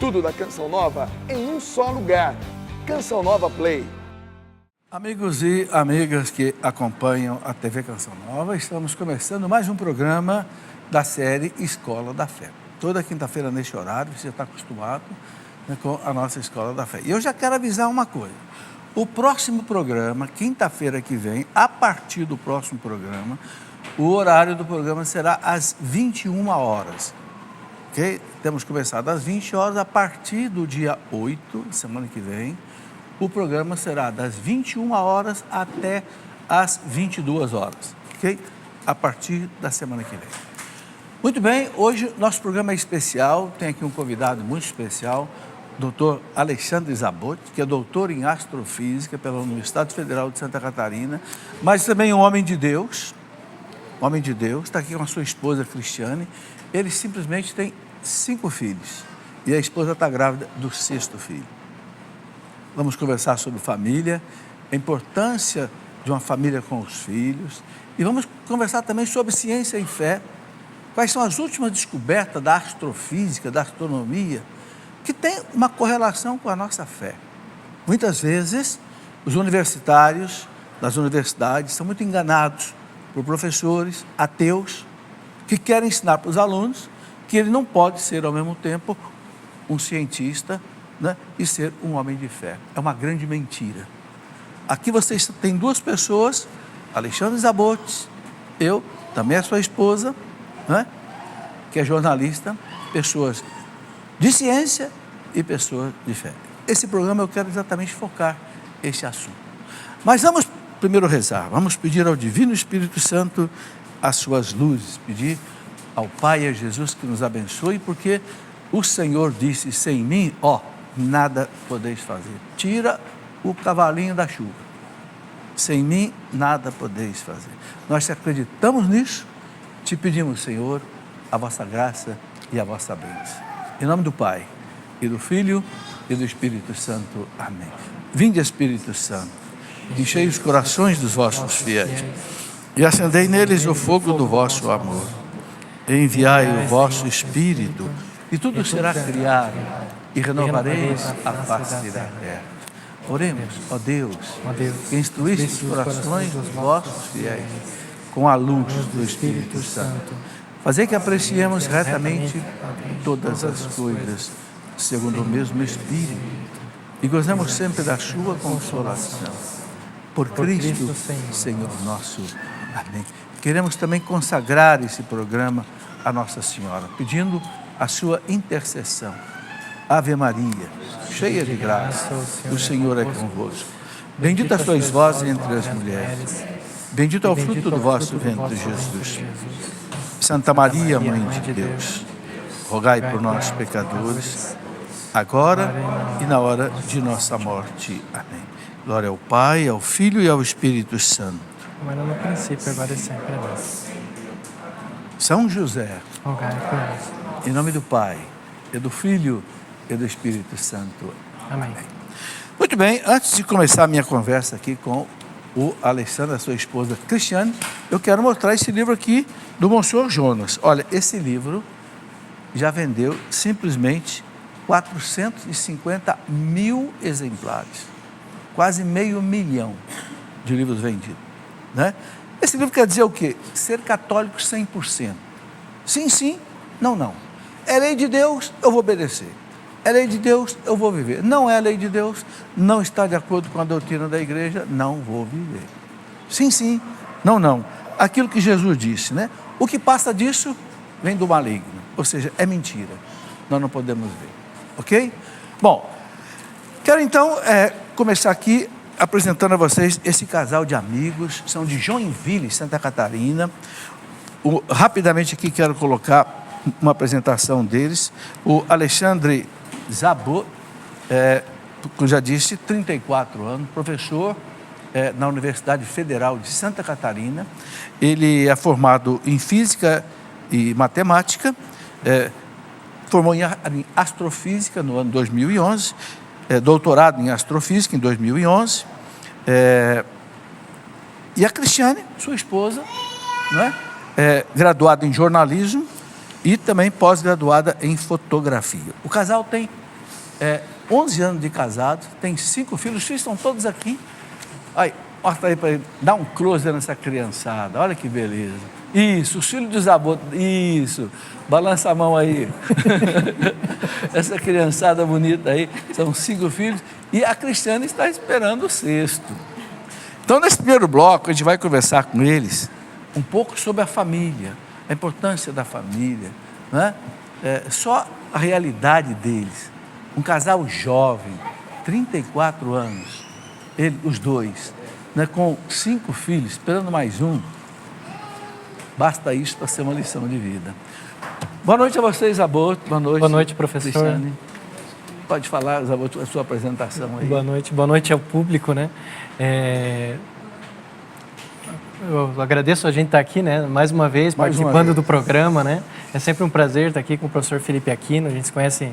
tudo da Canção Nova em um só lugar. Canção Nova Play. Amigos e amigas que acompanham a TV Canção Nova, estamos começando mais um programa da série Escola da Fé. Toda quinta-feira neste horário, você já está acostumado, né, com a nossa Escola da Fé. E eu já quero avisar uma coisa. O próximo programa, quinta-feira que vem, a partir do próximo programa, o horário do programa será às 21 horas. Okay? Temos começado às 20 horas, a partir do dia 8, semana que vem, o programa será das 21 horas até às 22 horas, ok? A partir da semana que vem. Muito bem, hoje nosso programa é especial, tem aqui um convidado muito especial, Dr. Alexandre Zabot, que é doutor em astrofísica pela Universidade Federal de Santa Catarina, mas também um homem de Deus, está aqui com a sua esposa Cristiane. Ele simplesmente tem 5 filhos e a esposa está grávida do 6º filho. Vamos conversar sobre família, a importância de uma família com os filhos, e vamos conversar também sobre ciência e fé, quais são as últimas descobertas da astrofísica, da astronomia, que tem uma correlação com a nossa fé. Muitas vezes, os universitários das universidades são muito enganados por professores ateus que querem ensinar para os alunos que ele não pode ser, ao mesmo tempo, um cientista, né, e ser um homem de fé. É uma grande mentira. Aqui vocês têm 2 pessoas, Alexandre Zabot, eu, também a sua esposa, né, que é jornalista, pessoas de ciência e pessoas de fé. Esse programa eu quero exatamente focar esse assunto. Mas vamos primeiro rezar, vamos pedir ao Divino Espírito Santo as suas luzes, pedir ao Pai e a Jesus que nos abençoe, porque o Senhor disse, sem mim, nada podeis fazer. Tira o cavalinho da chuva. Sem mim, nada podeis fazer. Nós acreditamos nisso, te pedimos, Senhor, a vossa graça e a vossa bênção. Em nome do Pai, e do Filho, e do Espírito Santo. Amém. Vinde, Espírito Santo, enchei os corações dos vossos fiéis, e acendei neles o fogo do vosso amor. Enviai o vosso Espírito, e tudo será criado, e renovareis a face da terra. Oremos, ó Deus, que instruíste os corações dos vossos fiéis com a luz do Espírito Santo. Fazei que apreciemos retamente todas as coisas, segundo o mesmo Espírito, e gozemos sempre da sua consolação. Por Cristo, Senhor nosso. Amém. Queremos também consagrar esse programa a Nossa Senhora, pedindo a sua intercessão. Ave Maria, cheia de graça, o Senhor é convosco. Bendita sois vós entre as mulheres. Bendito é o fruto do vosso ventre, Jesus. Santa Maria, Mãe de Deus, rogai por nós, pecadores, agora e na hora de nossa morte. Amém. Glória ao Pai, ao Filho e ao Espírito Santo. Como era no princípio, agora e sempre. Amém. São José, Rogai por nós. em nome do Pai, e do Filho e do Espírito Santo. Amém. Muito bem, antes de começar a minha conversa aqui com o Alexandre, a sua esposa Cristiane, eu quero mostrar esse livro aqui do Monsenhor Jonas. Olha, esse livro já vendeu simplesmente 450 mil exemplares, quase 500 mil de livros vendidos, né? Esse livro quer dizer o quê? Ser católico 100%. Sim, sim, não, não. É lei de Deus, eu vou obedecer. É lei de Deus, eu vou viver. Não é a lei de Deus, não está de acordo com a doutrina da igreja, não vou viver. Sim, sim, não, não. Aquilo que Jesus disse, né? O que passa disso vem do maligno, ou seja, é mentira. Nós não podemos ver, ok? Bom, quero então começar aqui apresentando a vocês esse casal de amigos, são de Joinville, Santa Catarina. Rapidamente aqui quero colocar uma apresentação deles. O Alexandre Zabot, como já disse, 34 anos, professor na Universidade Federal de Santa Catarina. Ele é formado em Física e Matemática, formou em Astrofísica no ano 2011, doutorado em Astrofísica em 2011, e a Cristiane, sua esposa, né, graduada em jornalismo e também pós-graduada em fotografia. O casal tem 11 anos de casado, tem 5 filhos, os filhos estão todos aqui. Aí, mostra aí para ele, dá um close nessa criançada, olha que beleza. Isso, os filhos dos avós, isso, balança a mão aí. Essa criançada bonita aí, são 5 filhos, e a Cristiane está esperando o 6º. Então, nesse primeiro bloco, a gente vai conversar com eles um pouco sobre a família, a importância da família, né? Só a realidade deles. Um casal jovem, 34 anos, os dois, né, com 5 filhos, esperando mais um. Basta isso para ser uma lição de vida. Boa noite a vocês, Zabot. Boa noite. Boa noite, professor. Cristiane. Pode falar, Zabot, a sua apresentação aí. Boa noite ao público, né? Eu agradeço a gente estar aqui, né? Mais uma vez, participando do programa, né? É sempre um prazer estar aqui com o professor Felipe Aquino. A gente se conhece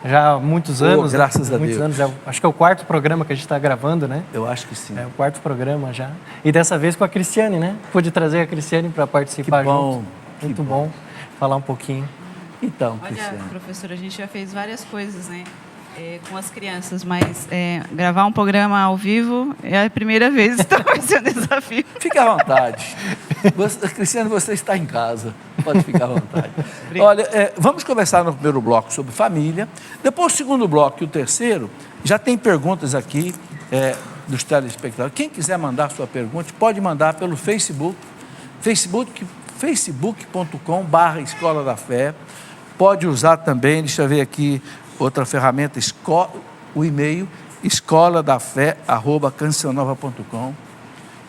já há muitos anos. Graças a Deus. Anos. Acho que é o 4º programa que a gente está gravando, né? Eu acho que sim. É o 4º programa já. E dessa vez com a Cristiane, né? Pude trazer a Cristiane para participar junto. Muito bom falar um pouquinho. Então, Olha, Cristiane. professora, a gente já fez várias coisas, né? Com as crianças, mas gravar um programa ao vivo é a primeira vez, então vai ser um desafio. Fique à vontade. Cristiane, você está em casa. Pode ficar à vontade. Olha, vamos conversar no primeiro bloco sobre família. Depois, o segundo bloco e o terceiro, já tem perguntas aqui dos telespectadores. Quem quiser mandar sua pergunta, pode mandar pelo Facebook, facebook.com/Escola da Fé. Pode usar também, deixa eu ver aqui, outra ferramenta, o e-mail, escoladafé@cancionova.com.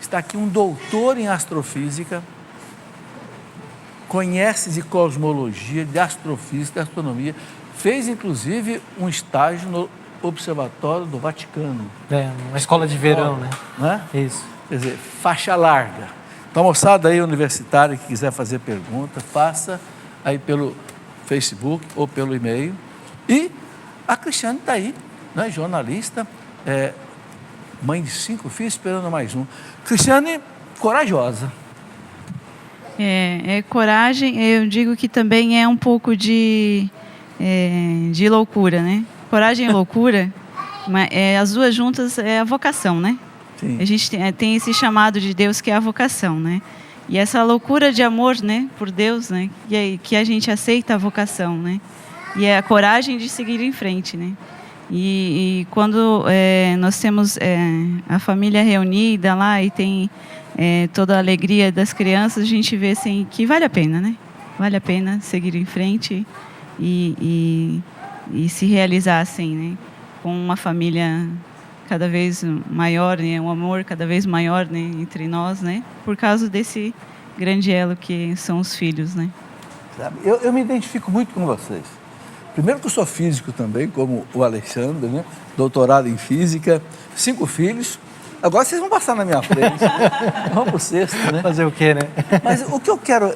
Está aqui um doutor em astrofísica, conhece de cosmologia, de astrofísica, de astronomia, fez inclusive um estágio no Observatório do Vaticano. Uma escola de verão, né? Não é? Isso. Quer dizer, faixa larga. Então, moçada aí universitária que quiser fazer pergunta, faça aí pelo Facebook ou pelo e-mail. E a Cristiane está aí, né, jornalista, mãe de 5 filhos, esperando mais um. Cristiane, corajosa. Coragem, eu digo que também é um pouco de loucura, né? Coragem e loucura, mas, as duas juntas é a vocação, né? Sim. A gente tem esse chamado de Deus que é a vocação, né? E essa loucura de amor, né, por Deus, né, que a gente aceita a vocação, né? E é a coragem de seguir em frente, né? E quando nós temos a família reunida lá e tem toda a alegria das crianças, a gente vê assim, que vale a pena, né? Vale a pena seguir em frente e se realizar assim, né? Com uma família cada vez maior, né? Um amor cada vez maior, né? Entre nós, né? Por causa desse grande elo que são os filhos, né? Sabe, eu me identifico muito com vocês. Primeiro que eu sou físico também, como o Alexandre, né? Doutorado em física, 5 filhos. Agora vocês vão passar na minha frente. Vamos para o 6º, né? Fazer o quê, né? Mas o que eu quero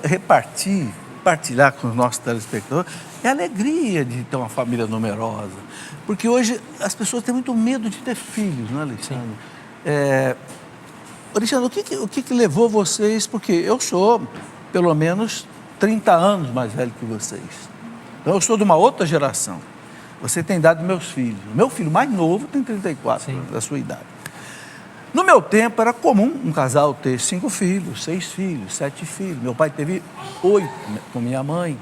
partilhar com os nossos telespectadores é a alegria de ter uma família numerosa. Porque hoje as pessoas têm muito medo de ter filhos, não é, Alexandre? Alexandre, o que levou vocês? Porque eu sou, pelo menos, 30 anos mais velho que vocês. Então, eu sou de uma outra geração. Você tem idade dos meus filhos. O meu filho mais novo tem 34 anos, da sua idade. No meu tempo, era comum um casal ter 5 filhos, 6 filhos, 7 filhos. Meu pai teve 8 com minha mãe.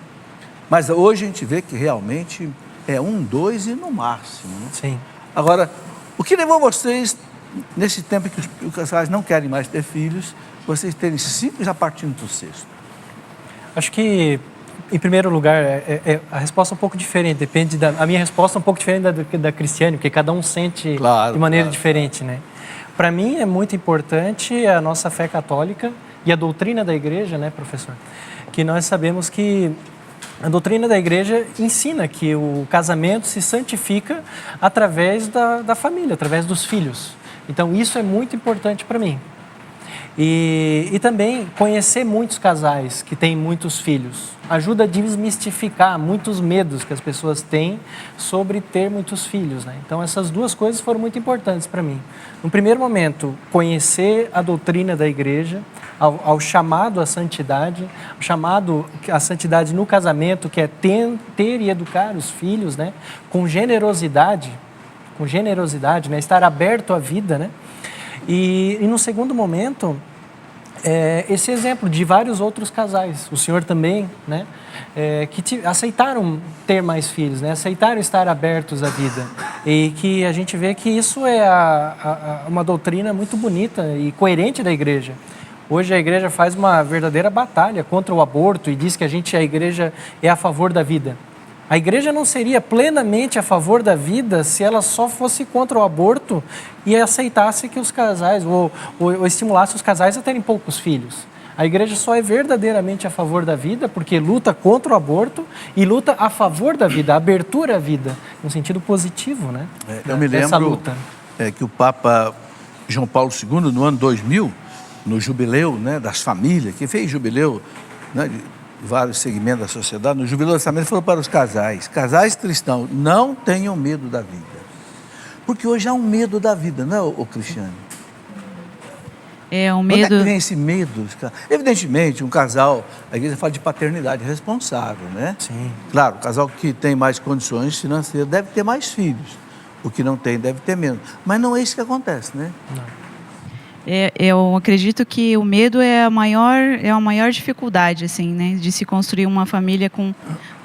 Mas hoje a gente vê que realmente é 1, 2 e no máximo. Né? Sim. Agora, o que levou vocês, nesse tempo que os casais não querem mais ter filhos, vocês terem 5 já partindo para o 6º? Acho que, em primeiro lugar, a resposta é um pouco diferente. A minha resposta é um pouco diferente da Cristiane, porque cada um sente de maneira diferente, né? Para mim é muito importante a nossa fé católica e a doutrina da igreja, né, professor? Que nós sabemos que a doutrina da igreja ensina que o casamento se santifica através da família, através dos filhos. Então, isso é muito importante para mim. E também conhecer muitos casais que têm muitos filhos. ajuda a desmistificar muitos medos que as pessoas têm sobre ter muitos filhos, né? Então, essas duas coisas foram muito importantes para mim. No primeiro momento, conhecer a doutrina da igreja, ao chamado à santidade, o chamado à santidade no casamento, que é ter e educar os filhos, né? Com generosidade, né? Estar aberto à vida, né? E no segundo momento, esse exemplo de vários outros casais, o senhor também, né? Que aceitaram ter mais filhos, né? Aceitaram estar abertos à vida. E que a gente vê que isso é uma doutrina muito bonita e coerente da igreja. Hoje a igreja faz uma verdadeira batalha contra o aborto e diz que a igreja é a favor da vida. A igreja não seria plenamente a favor da vida se ela só fosse contra o aborto e aceitasse que os casais, ou estimulasse os casais a terem poucos filhos. A igreja só é verdadeiramente a favor da vida porque luta contra o aborto e luta a favor da vida, a abertura à vida, no sentido positivo, né? Eu me lembro luta. Que o Papa João Paulo II, no ano 2000, no jubileu, né, das famílias, que fez jubileu, né, de vários segmentos da sociedade, no jubileu das famílias, falou para os casais cristãos, não tenham medo da vida. Porque hoje há um medo da vida, não é, ô Cristiane? Um medo... Onde é que vem esse medo? Evidentemente, um casal, a igreja fala de paternidade responsável, né? Sim. Claro, o casal que tem mais condições financeiras deve ter mais filhos. O que não tem deve ter menos. Mas não é isso que acontece, né? Não. Eu acredito que o medo é a maior dificuldade, assim, né, de se construir uma família com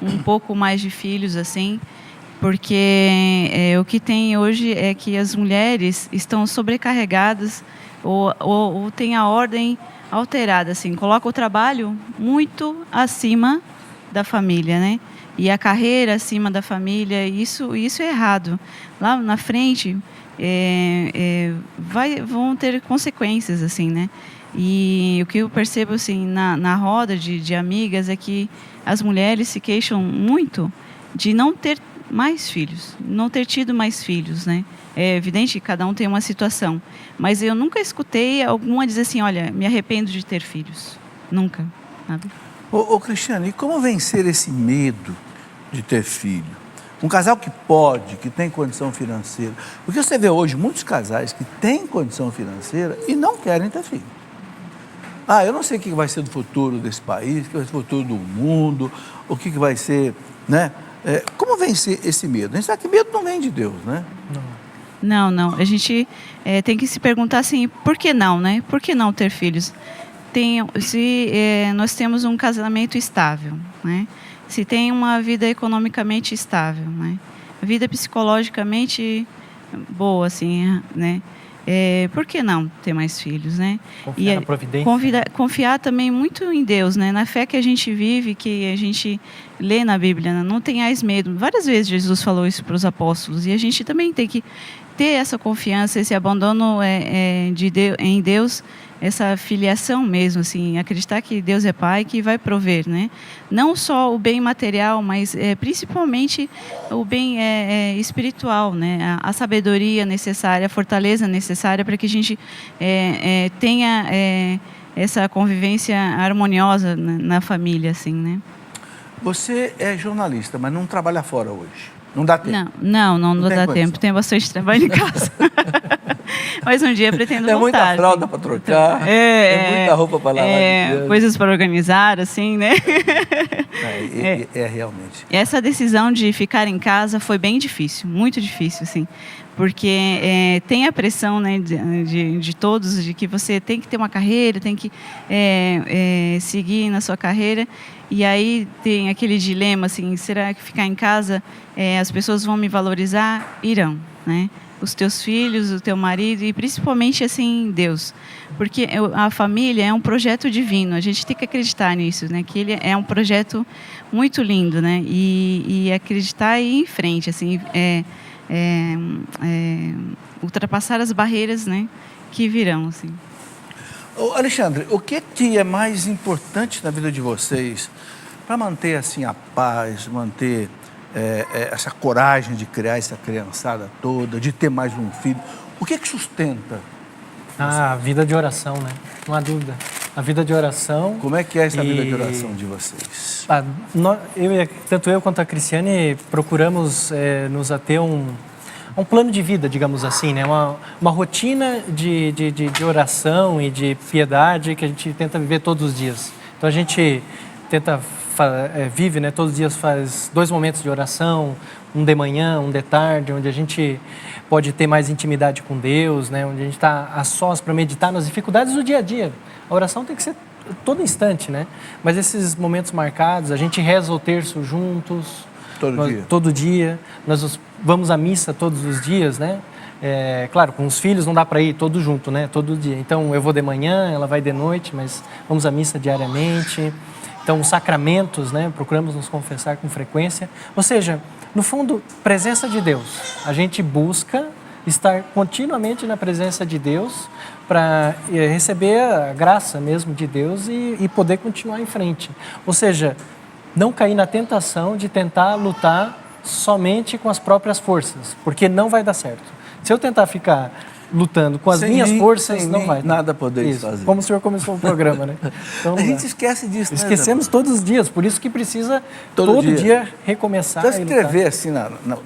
um pouco mais de filhos, assim, porque o que tem hoje é que as mulheres estão sobrecarregadas ou tem a ordem alterada, assim, coloca o trabalho muito acima da família, né, e a carreira acima da família, isso é errado. Lá na frente vão ter consequências, assim, né? E o que eu percebo, assim, na roda de amigas é que as mulheres se queixam muito de não ter mais filhos, não ter tido mais filhos, né? É evidente que cada um tem uma situação, mas eu nunca escutei alguma dizer assim, olha, me arrependo de ter filhos. Nunca, sabe? Ô Cristiane, e como vencer esse medo de ter filho? Um casal que pode, que tem condição financeira. Porque você vê hoje muitos casais que têm condição financeira e não querem ter filho. Eu não sei o que vai ser do futuro desse país, o que vai ser do futuro do mundo, o que vai ser, né? Como vencer esse medo? A gente sabe que medo não vem de Deus, né? Não. A gente tem que se perguntar assim, por que não, né? Por que não ter filhos? Se nós temos um casamento estável, né? Se tem uma vida economicamente estável, né? A vida psicologicamente boa, assim, né? Por que não ter mais filhos, né? Confiar na providência. Confiar também muito em Deus, né? Na fé que a gente vive, que a gente lê na Bíblia, né? Não tenhais medo. Várias vezes Jesus falou isso para os apóstolos e a gente também tem que ter essa confiança, esse abandono em Deus, essa filiação mesmo, assim, acreditar que Deus é Pai, que vai prover, né? Não só o bem material, mas principalmente o bem espiritual, né? A sabedoria necessária, a fortaleza necessária para que a gente tenha essa convivência harmoniosa na família, assim, né? Você é jornalista, mas não trabalha fora hoje. Não dá tempo? Não dá tempo. Tem bastante trabalho em casa. Mas um dia pretendo voltar. É muita fralda para trocar, muita roupa para lavar. Coisas para organizar, assim, né? Realmente. Essa decisão de ficar em casa foi bem difícil, muito difícil, assim. Porque tem a pressão, né, de todos, de que você tem que ter uma carreira, tem que seguir na sua carreira. E aí tem aquele dilema, assim, será que ficar em casa as pessoas vão me valorizar? Irão, né? Os teus filhos, o teu marido e principalmente, assim, Deus. Porque a família é um projeto divino, a gente tem que acreditar nisso, né? Que ele é um projeto muito lindo, né? E acreditar e ir em frente, assim, ultrapassar as barreiras, né, que virão, assim. Alexandre, o que é mais importante na vida de vocês para manter assim a paz, manter essa coragem de criar essa criançada toda, de ter mais um filho? O que sustenta? A vida de oração, né? Não há dúvida. A vida de oração. Como é que é essa vida de oração de vocês? Tanto eu quanto a Cristiane procuramos nos ater um plano de vida, digamos assim, né? Uma rotina de oração e de piedade que a gente tenta viver todos os dias. Então a gente vive, né? Todos os dias faz 2 momentos de oração, um de manhã, um de tarde, onde a gente pode ter mais intimidade com Deus, né? Onde a gente está a sós para meditar nas dificuldades do dia a dia. A oração tem que ser todo instante, né? Mas esses momentos marcados, a gente reza o terço juntos. Todo dia. Nós vamos à missa todos os dias, né? Claro, com os filhos não dá para ir todo junto, né? Todo dia. Então, eu vou de manhã, ela vai de noite, mas vamos à missa diariamente. Então, os sacramentos, né? Procuramos nos confessar com frequência. Ou seja, no fundo, presença de Deus. A gente busca estar continuamente na presença de Deus para receber a graça mesmo de Deus e poder continuar em frente. Ou seja, não cair na tentação de tentar lutar somente com as próprias forças, porque não vai dar certo. Se eu tentar ficar lutando com as minhas forças, não vai. Nada poder fazer. Como o senhor começou o programa, né? Então, a gente esquece disso, né? Esquecemos todos os dias, por isso que precisa todo dia recomeçar. Então, escrever assim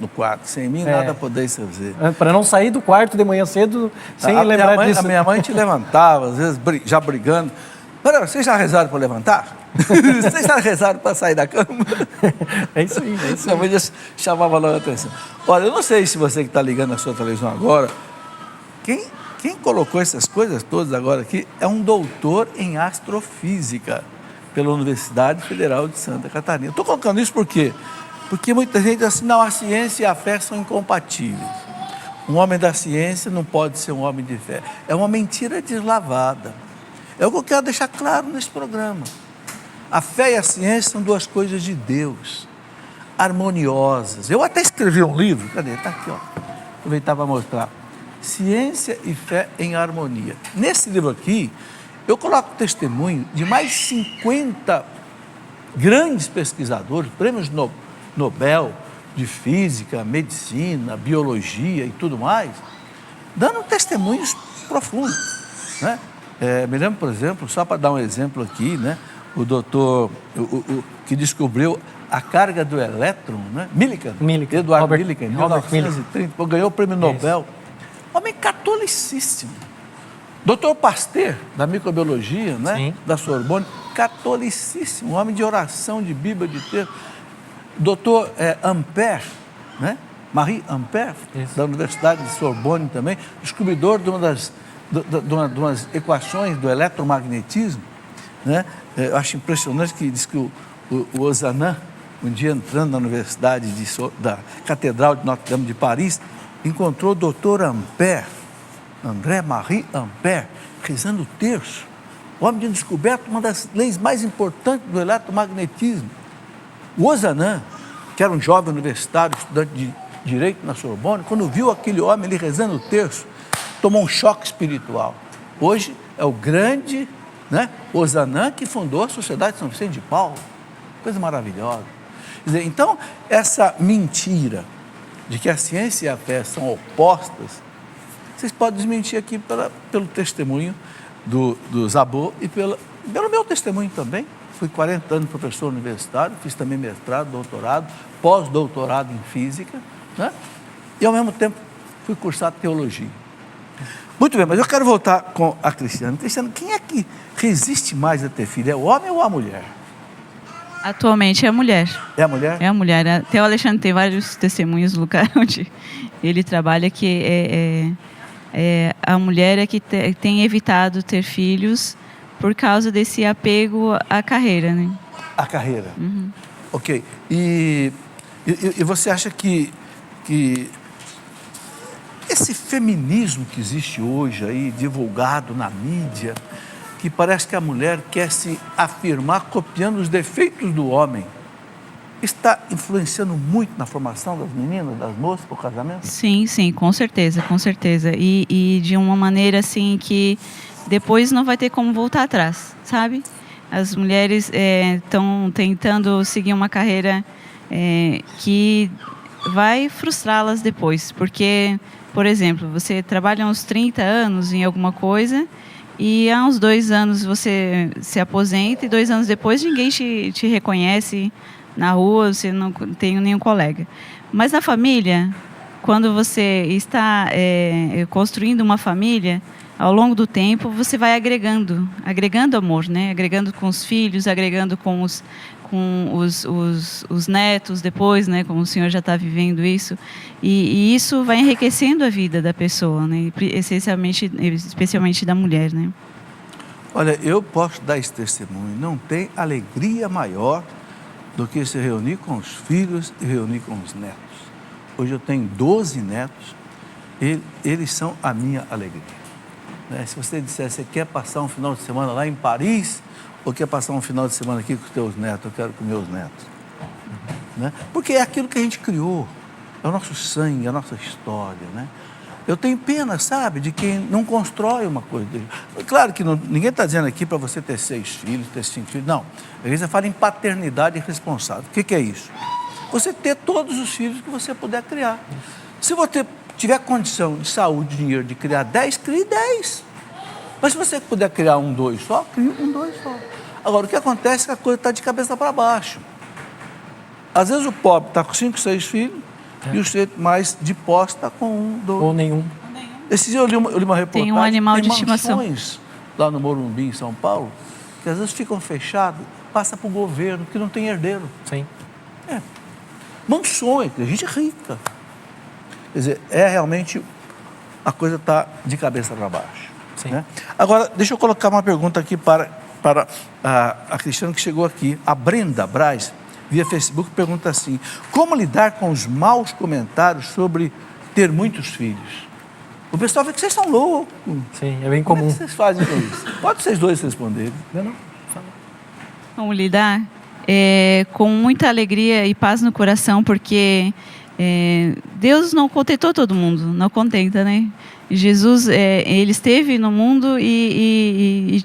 no quarto, sem mim, nada poder fazer. Para não sair do quarto de manhã cedo sem lembrar disso. A minha mãe te levantava, às vezes já brigando. Vocês já rezaram para levantar? Vocês já rezaram para sair da cama? É isso aí. Minha mãe já chamava logo a atenção. Olha, eu não sei se você que está ligando a sua televisão agora, quem colocou essas coisas todas agora aqui é um doutor em astrofísica pela Universidade Federal de Santa Catarina. Estou colocando isso por quê? Porque muita gente diz assim, não, a ciência e a fé são incompatíveis. Um homem da ciência não pode ser um homem de fé. É uma mentira deslavada. É o que eu quero deixar claro nesse programa. A fé e a ciência são 2 coisas de Deus, harmoniosas. Eu até escrevi um livro, cadê? Está aqui, ó. Aproveitar para mostrar. Ciência e Fé em Harmonia. Nesse livro aqui, eu coloco testemunho de mais 50 grandes pesquisadores, prêmios Nobel de Física, Medicina, Biologia e tudo mais, dando testemunhos profundos, né? Me lembro, por exemplo, só para dar um exemplo aqui, né? O doutor que descobriu a carga do elétron, né? Millikan. Eduardo Millikan, em 1930, ganhou o prêmio Nobel. Homem catolicíssimo. Doutor Pasteur, da microbiologia, né? Sim. Da Sorbonne, catolicíssimo, homem de oração, de Bíblia, de texto. Doutor Ampère, né? Marie Ampère, da Universidade de Sorbonne também, descobridor de umas equações do eletromagnetismo, né? Eu acho impressionante que diz que o Ozanam, um dia entrando na Universidade da Catedral de Notre-Dame de Paris, encontrou o doutor Ampère, André-Marie Ampère, rezando o terço. O homem tinha descoberto uma das leis mais importantes do eletromagnetismo. O Ozanam, que era um jovem universitário, estudante de Direito na Sorbonne, quando viu aquele homem ali rezando o terço, tomou um choque espiritual. Hoje é o grande, né, Ozanam que fundou a Sociedade de São Vicente de Paulo. Coisa maravilhosa. Quer dizer, então, essa mentira de que a ciência e a fé são opostas, vocês podem desmentir aqui pelo testemunho do Zabô e pelo meu testemunho também. Fui 40 anos professor universitário, fiz também mestrado, doutorado, pós-doutorado em física, né? E ao mesmo tempo fui cursar teologia. Muito bem, mas eu quero voltar com a Cristiane. Cristiane, quem é que resiste mais a ter filho? É o homem ou a mulher? Atualmente é a mulher. É a mulher? É a mulher. Até o Alexandre tem vários testemunhos no lugar onde ele trabalha, que a mulher é que tem evitado ter filhos por causa desse apego à carreira, né? A carreira. Uhum. Ok. E você acha que esse feminismo que existe hoje aí, divulgado na mídia, que parece que a mulher quer se afirmar copiando os defeitos do homem, está influenciando muito na formação das meninas, das moças para o casamento? Sim, com certeza, com certeza. E de uma maneira assim que depois não vai ter como voltar atrás, sabe? As mulheres estão tentando seguir uma carreira que vai frustrá-las depois, porque, por exemplo, você trabalha uns 30 anos em alguma coisa e há uns 2 anos você se aposenta e 2 anos depois ninguém te reconhece na rua, você não tem nenhum colega. Mas na família, quando você está construindo uma família, ao longo do tempo, você vai agregando amor, né? Agregando com os filhos, agregando com os netos depois, né? Como o senhor já está vivendo isso. E isso vai enriquecendo a vida da pessoa, né? Especialmente da mulher, né? Olha, eu posso dar esse testemunho. Não tem alegria maior do que se reunir com os filhos e reunir com os netos. Hoje eu tenho 12 netos, eles são a minha alegria. Né? Se você disser, você quer passar um final de semana lá em Paris, ou quer passar um final de semana aqui com os teus netos, eu quero com meus netos. Né? Porque é aquilo que a gente criou, é o nosso sangue, é a nossa história, né? Eu tenho pena, sabe, de quem não constrói uma coisa. Claro que ninguém está dizendo aqui para você ter 6 filhos, ter 5 filhos. Não. A gente fala em paternidade responsável. O que é isso? Você ter todos os filhos que você puder criar. Se você tiver condição de saúde, dinheiro, de criar 10, crie 10. Mas se você puder criar 1, 2 só, crie 1, 2 só. Agora, o que acontece é que a coisa está de cabeça para baixo. Às vezes o pobre está com 5, 6 filhos, e o sujeito mais de posse está com 1, 2. Ou nenhum. Esses dias eu li uma reportagem. Tem um animal de estimação. Lá no Morumbi, em São Paulo, que às vezes ficam fechados, passa para o governo, que não tem herdeiro. Sim. Mansões, gente rica. Quer dizer, realmente, a coisa está de cabeça para baixo. Sim. Né? Agora, deixa eu colocar uma pergunta aqui para a Cristiana que chegou aqui. A Brenda Braz, via Facebook, pergunta assim: como lidar com os maus comentários sobre ter muitos filhos? O pessoal vê que vocês são loucos. Sim, é bem comum. Como é que vocês fazem com isso? Pode vocês dois responderem. Não? Como lidar? Com muita alegria e paz no coração, porque Deus não contentou todo mundo, não contenta, né? Jesus, ele esteve no mundo e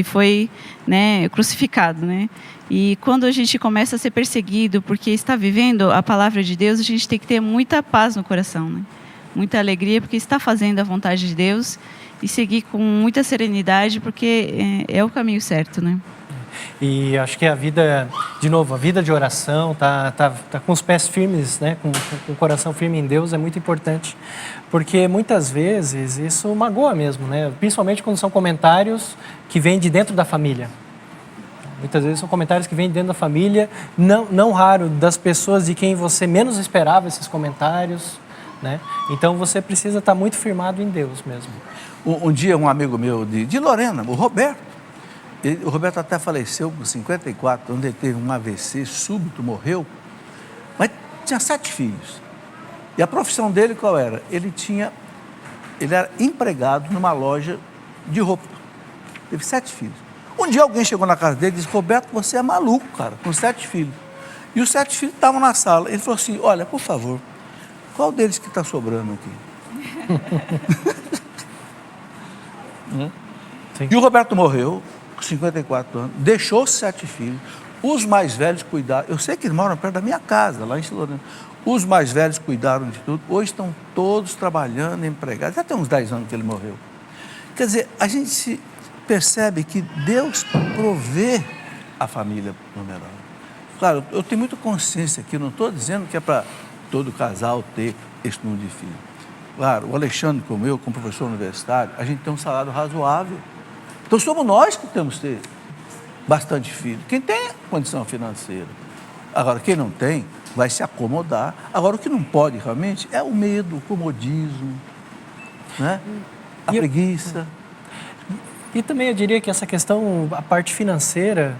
foi, né, crucificado, né? E quando a gente começa a ser perseguido porque está vivendo a palavra de Deus, a gente tem que ter muita paz no coração, né? Muita alegria porque está fazendo a vontade de Deus e seguir com muita serenidade porque é o caminho certo, né? E acho que a vida, de novo, a vida de oração, tá com os pés firmes, né? Com o coração firme em Deus é muito importante, porque muitas vezes isso magoa mesmo, né? Principalmente quando são comentários que vêm de dentro da família. Muitas vezes são comentários que vêm de dentro da família, não raro das pessoas de quem você menos esperava esses comentários, né? Então você precisa estar muito firmado em Deus mesmo. Um dia um amigo meu de Lorena, o Roberto, o Roberto até faleceu com 54, onde ele teve um AVC súbito, morreu, mas tinha 7 filhos. E a profissão dele qual era? Ele era empregado numa loja de roupa. Teve 7 filhos. Um dia alguém chegou na casa dele e disse: Roberto, você é maluco, cara, com 7 filhos. E os 7 filhos estavam na sala. Ele falou assim: olha, por favor, qual deles que está sobrando aqui? E o Roberto morreu com 54 anos, deixou 7 filhos, os mais velhos cuidaram. Eu sei que eles moram perto da minha casa, lá em Silorena. Os mais velhos cuidaram de tudo. Hoje estão todos trabalhando, empregados. Já tem uns 10 anos que ele morreu. Quer dizer, a gente percebe que Deus provê a família numerosa. Claro, eu tenho muita consciência aqui, não estou dizendo que é para todo casal ter esse número de filhos. Claro, o Alexandre, como eu, como professor universitário, a gente tem um salário razoável. Então somos nós que temos que ter bastante filhos. Quem tem condição financeira. Agora, quem não tem, vai se acomodar. Agora, o que não pode realmente é o medo, o comodismo, né? A preguiça. E também eu diria que essa questão, a parte financeira,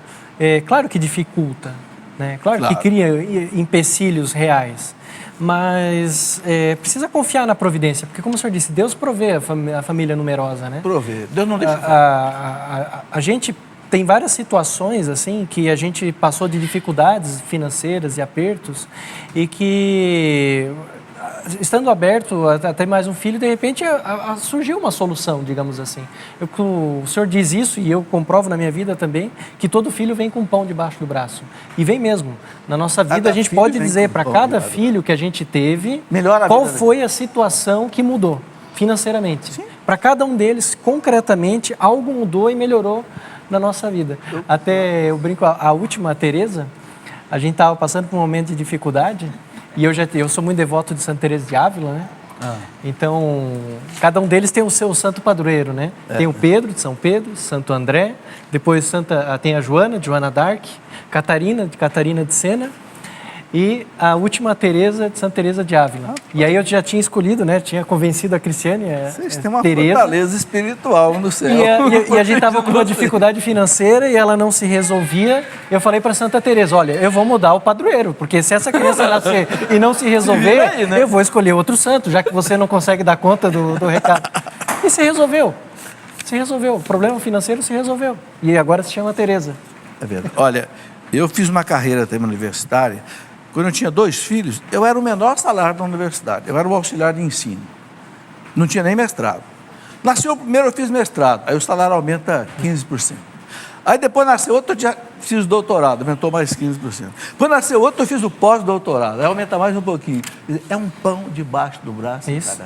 claro que dificulta, né? Claro que cria empecilhos reais, mas precisa confiar na providência, porque como o senhor disse, Deus provê a família numerosa, né? Provê, Deus não deixa a gente tem várias situações assim que a gente passou de dificuldades financeiras e apertos e que, estando aberto a ter mais um filho, de repente surgiu uma solução, digamos assim. O senhor diz isso e eu comprovo na minha vida também, que todo filho vem com pão debaixo do braço. E vem mesmo. Na nossa vida a gente pode dizer para cada filho que a gente teve qual foi a situação que mudou financeiramente. Sim. para cada um deles, concretamente, algo mudou e melhorou na nossa vida. Até eu brinco, a última, a Teresa, a gente estava passando por um momento de dificuldade e eu sou muito devoto de Santa Teresa de Ávila, né? Então, cada um deles tem o seu santo padroeiro, né? Tem o Pedro, de São Pedro, Santo André, depois tem a Joana, de Joana d'Arc, Catarina, de Catarina de Sena, e a última Teresa, de Santa Teresa de Ávila. E aí eu já tinha escolhido, né? Tinha convencido a Cristiane, Vocês têm uma Teresa. fortaleza espiritual no céu. E a gente estava com uma dificuldade financeira e ela não se resolvia. Eu falei para Santa Teresa, olha, eu vou mudar o padroeiro, porque se essa criança nascer e não se resolver, aí, né? eu vou escolher outro santo, já que você não consegue dar conta do recado. E se resolveu. Se resolveu. O problema financeiro se resolveu. E agora se chama Teresa. É verdade. Olha, eu fiz uma carreira também universitária. Quando eu tinha 2 filhos, eu era o menor salário da universidade. Eu era o auxiliar de ensino. Não tinha nem mestrado. Nasceu o primeiro, eu fiz mestrado. Aí o salário aumenta 15%. Aí depois nasceu outro, eu já fiz doutorado, aumentou mais 15%. Depois nasceu outro, eu fiz o pós-doutorado. Aí aumenta mais um pouquinho. É um pão debaixo do braço. Isso.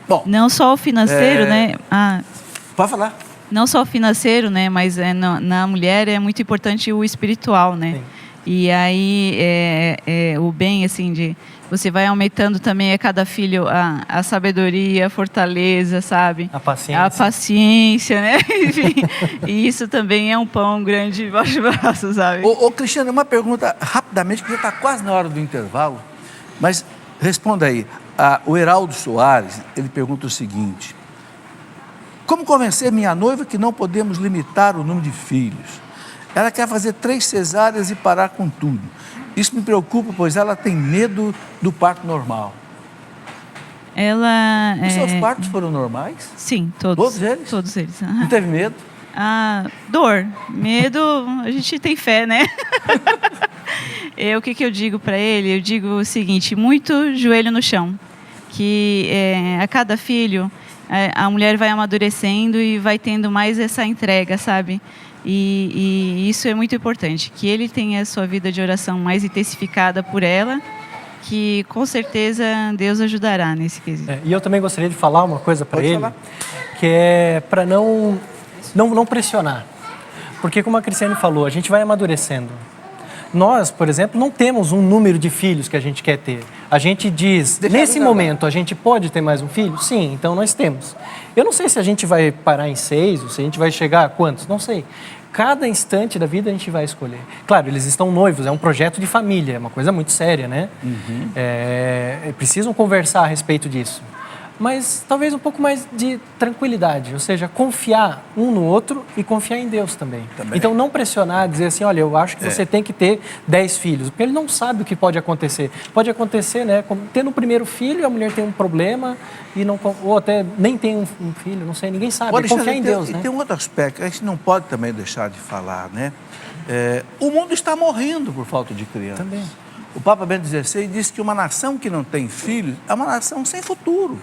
Bom, Não só o financeiro, né? pode falar. Não só o financeiro, né? Mas na mulher é muito importante o espiritual, né? Sim. E aí o bem, assim, de você vai aumentando também a cada filho a sabedoria, a fortaleza, sabe? A paciência. A paciência, né? Enfim, e isso também é um pão grande debaixo do braço, sabe? Ô, Cristiano, uma pergunta rapidamente, que já está quase na hora do intervalo, mas responda aí. O Heraldo Soares, ele pergunta o seguinte: como convencer minha noiva que não podemos limitar o número de filhos? Ela quer fazer 3 cesáreas e parar com tudo. Isso me preocupa, pois ela tem medo do parto normal. Os seus partos foram normais? Sim, todos. Todos eles? Todos eles. Não teve medo? Dor. Medo, a gente tem fé, né? O que eu digo para ele? Eu digo o seguinte: muito joelho no chão. Que a cada filho, a mulher vai amadurecendo e vai tendo mais essa entrega, sabe? E isso é muito importante, que ele tenha a sua vida de oração mais intensificada por ela, que com certeza Deus ajudará nesse quesito. E eu também gostaria de falar uma coisa para ele, falar. que é para não pressionar. Porque como a Cristiane falou, a gente vai amadurecendo. Nós, por exemplo, não temos um número de filhos que a gente quer ter. A gente diz, nesse momento, a gente pode ter mais um filho? Sim, então nós temos. Eu não sei se a gente vai parar em 6, ou se a gente vai chegar a quantos, não sei. Cada instante da vida a gente vai escolher. Claro, eles estão noivos, é um projeto de família, é uma coisa muito séria, né? Precisam conversar a respeito disso. Mas talvez um pouco mais de tranquilidade, ou seja, confiar um no outro e confiar em Deus também. Então não pressionar, dizer assim, olha, eu acho que você tem que ter 10 filhos, porque ele não sabe o que pode acontecer. Pode acontecer, né, tendo o primeiro filho, a mulher tem um problema, ou até nem tem um filho, não sei, ninguém sabe. Confiar em Deus, né? E tem um outro aspecto que a gente não pode também deixar de falar, né? O mundo está morrendo por falta de crianças. Também. O Papa Bento XVI disse que uma nação que não tem filhos é uma nação sem futuro.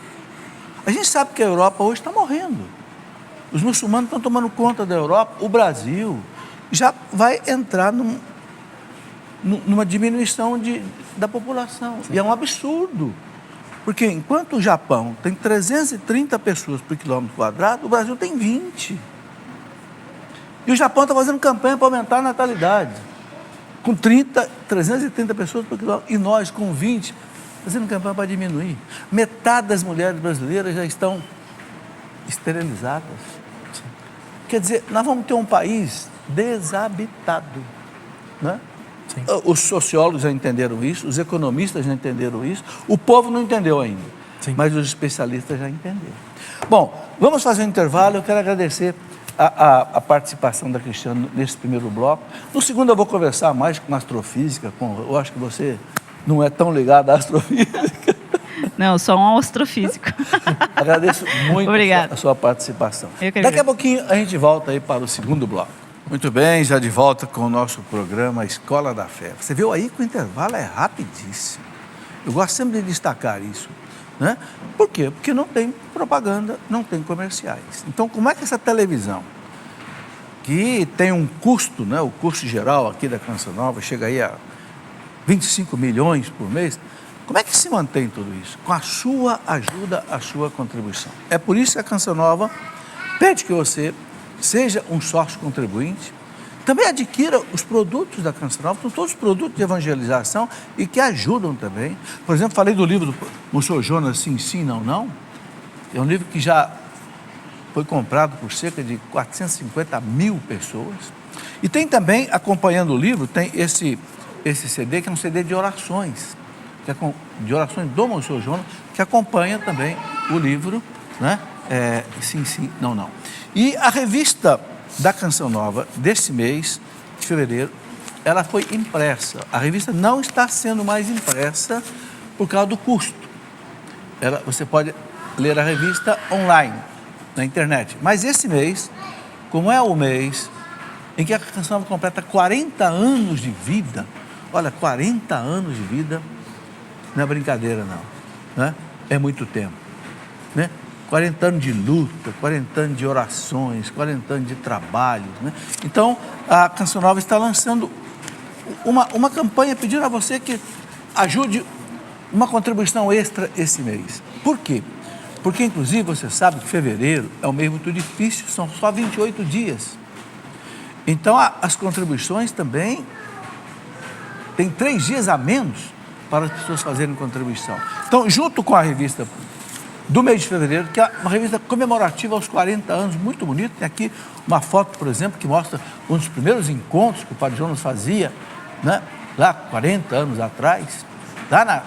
A gente sabe que a Europa hoje está morrendo. Os muçulmanos estão tomando conta da Europa. O Brasil já vai entrar numa diminuição da população. Sim. E é um absurdo. Porque enquanto o Japão tem 330 pessoas por quilômetro quadrado, o Brasil tem 20. E o Japão está fazendo campanha para aumentar a natalidade. Com 330 pessoas por quilômetro. E nós, com 20, fazendo campanha para diminuir. Metade das mulheres brasileiras já estão esterilizadas. Quer dizer, nós vamos ter um país desabitado, né? Sim. Os sociólogos já entenderam isso, os economistas já entenderam isso, o povo não entendeu ainda, Sim. mas os especialistas já entenderam. Bom, vamos fazer um intervalo. Eu quero agradecer a participação da Cristiane nesse primeiro bloco. No segundo eu vou conversar mais com astrofísica, eu acho que você não é tão ligado à astrofísica. Não, sou um astrofísico. Agradeço muito Obrigada. a sua participação. Eu que Daqui a agradeço. pouquinho a gente volta aí para o segundo bloco. Muito bem, já de volta com o nosso programa Escola da Fé. Você viu aí que o intervalo é rapidíssimo. Eu gosto sempre de destacar isso, né? Por quê? Porque não tem propaganda, não tem comerciais. Então, como é que essa televisão, que tem um custo, né? O custo geral aqui da Canção Nova chega aí a 25 milhões por mês, Como é que se mantém tudo isso? Com a sua ajuda, a sua contribuição. É por isso que a Canção Nova pede que você seja um sócio contribuinte, também adquira os produtos da Canção Nova, são todos produtos de evangelização e que ajudam também. Por exemplo, falei do livro do Monsenhor Jonas, Sim, Sim, Não, Não. É um livro que já foi comprado por cerca de 450 mil pessoas. E tem também, acompanhando o livro, tem esse CD, que é um CD de orações, de orações do Monsenhor Jonas, que acompanha também o livro, né? Sim, Sim, Não, Não. E a revista da Canção Nova desse mês, de fevereiro, ela foi impressa. A revista não está sendo mais impressa por causa do custo. Você pode ler a revista online, na internet. Mas esse mês, como é o mês em que a Canção Nova completa 40 anos de vida, olha, 40 anos de vida, não é brincadeira não, né? É muito tempo, né? 40 anos de luta, 40 anos de orações, 40 anos de trabalho, né? Então, a Canção Nova está lançando uma campanha pedindo a você que ajude uma contribuição extra esse mês. Por quê? Porque, inclusive, você sabe que fevereiro é um mês muito difícil, são só 28 dias. Então, as contribuições também tem 3 dias a menos para as pessoas fazerem contribuição. Então, junto com a revista do mês de fevereiro, que é uma revista comemorativa aos 40 anos, muito bonita. Tem aqui uma foto, por exemplo, que mostra um dos primeiros encontros que o Padre Jonas fazia, né? Lá 40 anos atrás, lá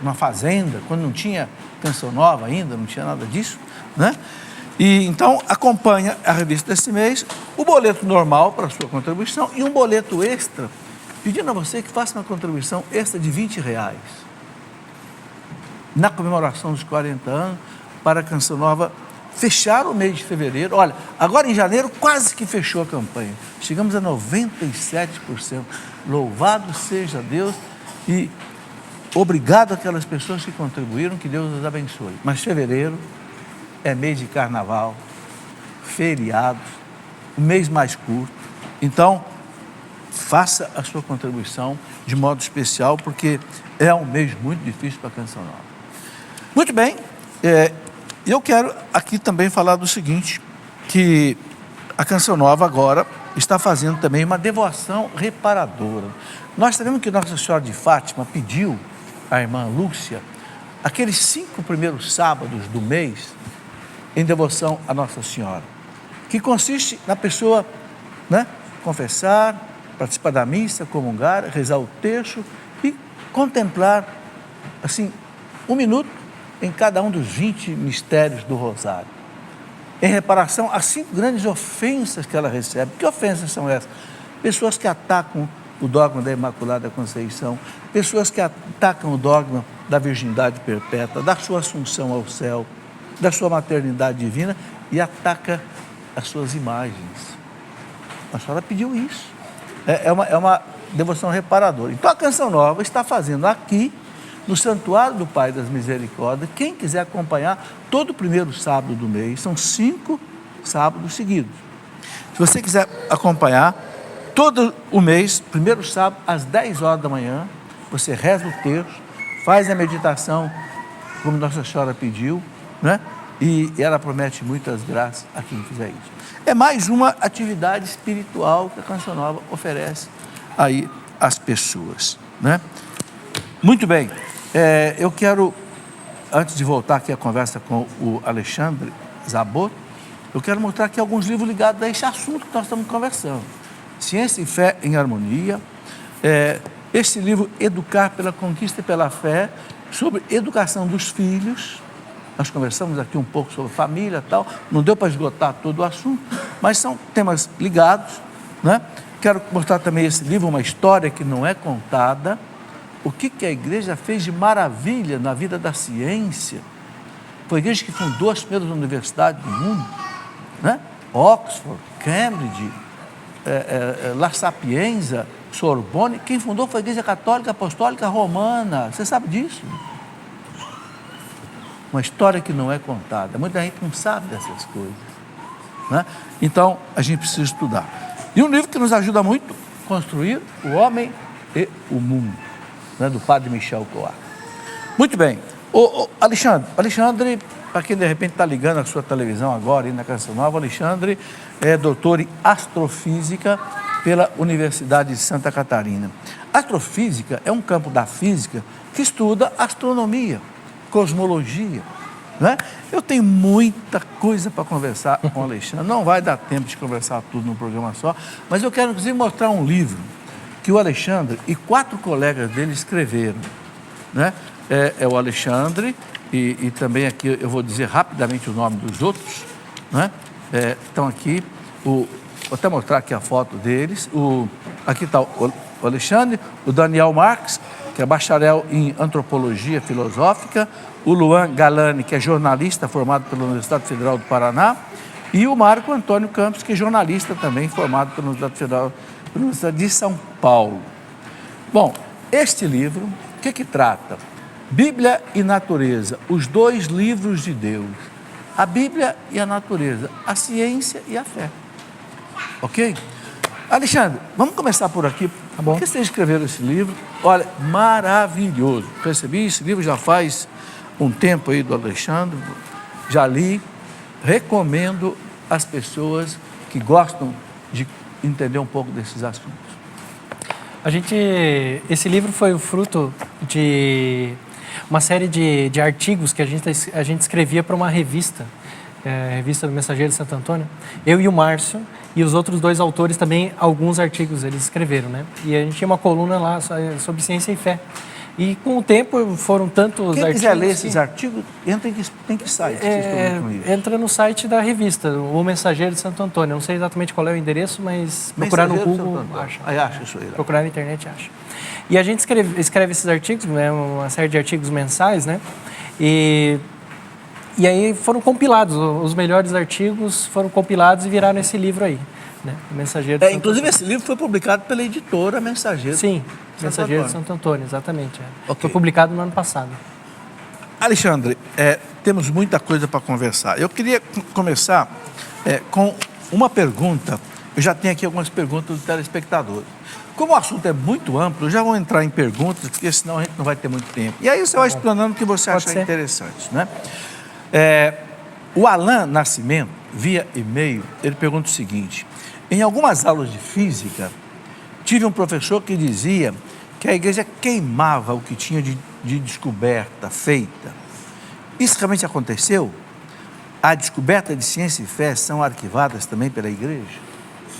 numa fazenda, quando não tinha Canção Nova ainda, não tinha nada disso, né? E então acompanha a revista desse mês, o boleto normal para a sua contribuição e um boleto extra, pedindo a você que faça uma contribuição extra de R$20 na comemoração dos 40 anos, para a Canção Nova fechar o mês de fevereiro. Olha, agora em janeiro quase que fechou a campanha. Chegamos a 97%. Louvado seja Deus e obrigado àquelas pessoas que contribuíram, que Deus os abençoe. Mas fevereiro é mês de carnaval, feriados, um mês mais curto. Então, faça a sua contribuição de modo especial, porque é um mês muito difícil para a Canção Nova. Muito bem, eu quero aqui também falar do seguinte, que a Canção Nova agora está fazendo também uma devoção reparadora. Nós sabemos que Nossa Senhora de Fátima pediu à irmã Lúcia aqueles 5 primeiros sábados do mês em devoção a Nossa Senhora, que consiste na pessoa, né, confessar, participar da missa, comungar, rezar o terço e contemplar, assim, 1 minuto em cada um dos 20 mistérios do Rosário, em reparação às 5 grandes ofensas que ela recebe. Que ofensas são essas? Pessoas que atacam o dogma da Imaculada Conceição, pessoas que atacam o dogma da virgindade perpétua, da sua assunção ao céu, da sua maternidade divina, e ataca as suas imagens. A senhora pediu isso. É uma devoção reparadora. Então a Canção Nova está fazendo aqui, no Santuário do Pai das Misericórdias, quem quiser acompanhar, todo o primeiro sábado do mês, são 5 sábados seguidos. Se você quiser acompanhar, todo o mês, primeiro sábado, às 10 horas da manhã, você reza o terço, faz a meditação, como Nossa Senhora pediu, né? E ela promete muitas graças a quem fizer isso. É mais uma atividade espiritual que a Canção Nova oferece aí às pessoas, né? Muito bem. Eu quero, antes de voltar aqui a conversa com o Alexandre Zabot, eu quero mostrar aqui alguns livros ligados a esse assunto que nós estamos conversando. Ciência e Fé em Harmonia, esse livro Educar pela Conquista e pela Fé, sobre educação dos filhos. Nós conversamos aqui um pouco sobre família e tal, não deu para esgotar todo o assunto, mas são temas ligados, né? Quero mostrar também esse livro, uma história que não é contada, o que a igreja fez de maravilha na vida da ciência. Foi a igreja que fundou as primeiras universidades do mundo, né? Oxford, Cambridge, La Sapienza, Sorbonne. Quem fundou foi a Igreja Católica Apostólica Romana. Você sabe disso? Uma história que não é contada. Muita gente não sabe dessas coisas, né? Então, a gente precisa estudar. E um livro que nos ajuda muito a construir o homem e o mundo, né? Do padre Michel Coar. Muito bem. Alexandre, para quem de repente está ligando a sua televisão agora, aí na Canção Nova, Alexandre é doutor em astrofísica pela Universidade de Santa Catarina. Astrofísica é um campo da física que estuda astronomia, cosmologia, né? Eu tenho muita coisa para conversar com o Alexandre, não vai dar tempo de conversar tudo num programa só, mas eu quero, inclusive, mostrar um livro que o Alexandre e 4 colegas dele escreveram, né? É o Alexandre e também aqui eu vou dizer rapidamente o nome dos outros, né? Estão aqui, vou até mostrar aqui a foto deles, aqui está o Alexandre, o Daniel Marques, que é bacharel em antropologia filosófica, o Luan Galani, que é jornalista formado pela Universidade Federal do Paraná, e o Marco Antônio Campos, que é jornalista também formado pela Universidade Federal pela Universidade de São Paulo. Bom, este livro, o que trata? Bíblia e natureza, os 2 livros de Deus. A Bíblia e a natureza, a ciência e a fé. Ok? Alexandre, vamos começar por aqui. Tá bom. Por que vocês escreveram esse livro? Olha, maravilhoso. Recebi esse livro já faz um tempo aí do Alexandre, já li, recomendo às pessoas que gostam de entender um pouco desses assuntos. Esse livro foi o fruto de uma série de artigos que a gente escrevia para uma revista, revista do Mensageiro de Santo Antônio. Eu e o Márcio e os outros 2 autores também, alguns artigos eles escreveram, né? E a gente tinha uma coluna lá sobre ciência e fé. E com o tempo foram tantos artigos... Quem quiser ler esses artigos, tem que site? Entra no site da revista, o Mensageiro de Santo Antônio. Eu não sei exatamente qual é o endereço, mas procurar no Google, acha. Aí acha isso aí. Né? Procurar na internet, acha. E a gente escreve esses artigos, né, uma série de artigos mensais, né? E aí foram compilados, os melhores artigos foram compilados e viraram esse livro aí, né? O Mensageiro de Santo inclusive Antônio. esse livro foi publicado pela editora Mensageiro. Sim, Mensageiro de Santo Antônio, exatamente. Okay. Foi publicado no ano passado. Alexandre, temos muita coisa para conversar. Eu queria começar com uma pergunta. Eu já tenho aqui algumas perguntas do telespectador. Como o assunto é muito amplo, eu já vou entrar em perguntas, porque senão a gente não vai ter muito tempo. E aí você vai explanando o que você achar interessante, né? O Alain Nascimento, via e-mail, ele pergunta o seguinte: em algumas aulas de física, tive um professor que dizia que a igreja queimava o que tinha de descoberta feita. Isso realmente aconteceu? A descoberta de ciência e fé são arquivadas também pela igreja?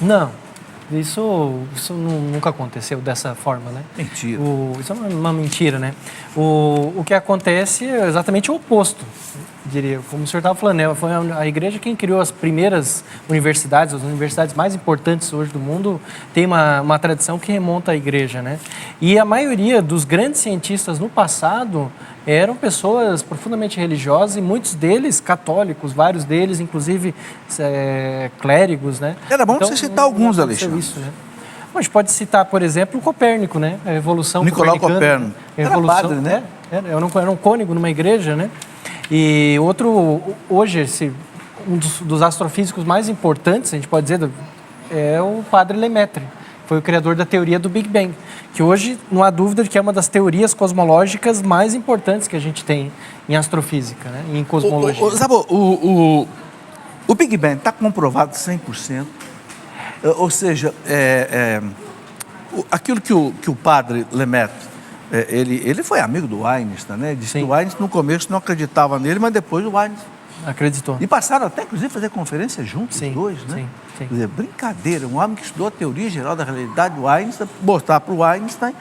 Não, isso nunca aconteceu dessa forma, né? Mentira. Isso é uma mentira, né? O que acontece é exatamente o oposto, diria. Como o senhor estava falando, né? Foi a igreja quem criou as primeiras universidades, as universidades mais importantes hoje do mundo, tem uma tradição que remonta à igreja, né? E a maioria dos grandes cientistas no passado eram pessoas profundamente religiosas e muitos deles católicos, vários deles, inclusive clérigos, né? Era bom você citar alguns, Alexandre. Isso, né? A gente pode citar, por exemplo, o Copérnico, né? A Revolução Nicolau Copérnico. Era padre, né? Era um cônego numa igreja, né? E hoje, um dos astrofísicos mais importantes, a gente pode dizer, é o padre Lemaitre. Foi o criador da teoria do Big Bang, que hoje não há dúvida de que é uma das teorias cosmológicas mais importantes que a gente tem em astrofísica, né? E em cosmologia. O Big Bang está comprovado 100%, ou seja, aquilo que o padre Lemaitre, ele foi amigo do Einstein, né? Disse que o Einstein no começo não acreditava nele, mas depois o Einstein acreditou. E passaram até, inclusive, a fazer conferência juntos, os dois, né? Sim. Quer dizer, brincadeira, um homem que estudou a teoria geral da realidade do Einstein, mostrar para o Einstein,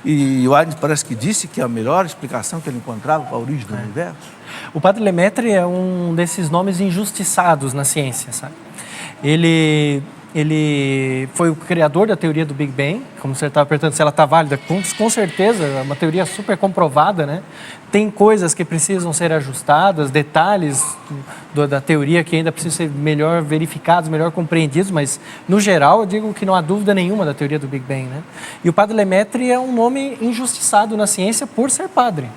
e o Einstein parece que disse que é a melhor explicação que ele encontrava para a origem do universo. O padre Lemaitre é um desses nomes injustiçados na ciência, sabe? Ele foi o criador da teoria do Big Bang, como você estava perguntando se ela está válida, com certeza, é uma teoria super comprovada, né? Tem coisas que precisam ser ajustadas, detalhes da teoria que ainda precisam ser melhor verificados, melhor compreendidos, mas, no geral, eu digo que não há dúvida nenhuma da teoria do Big Bang, né? E o padre Lemaitre é um nome injustiçado na ciência por ser padre.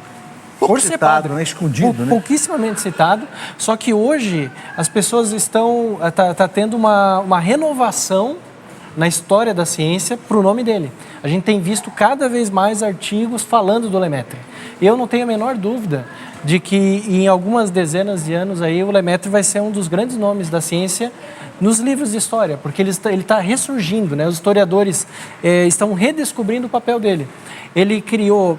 Pouco citado, né? Escondido, né? Pouquíssimamente citado, só que hoje as pessoas tá tendo uma renovação na história da ciência para o nome dele. A gente tem visto cada vez mais artigos falando do Lemaitre. eu não tenho a menor dúvida de que em algumas dezenas de anos aí o Lemaitre vai ser um dos grandes nomes da ciência nos livros de história, porque ele está ressurgindo, né? Os historiadores estão redescobrindo o papel dele. Ele criou,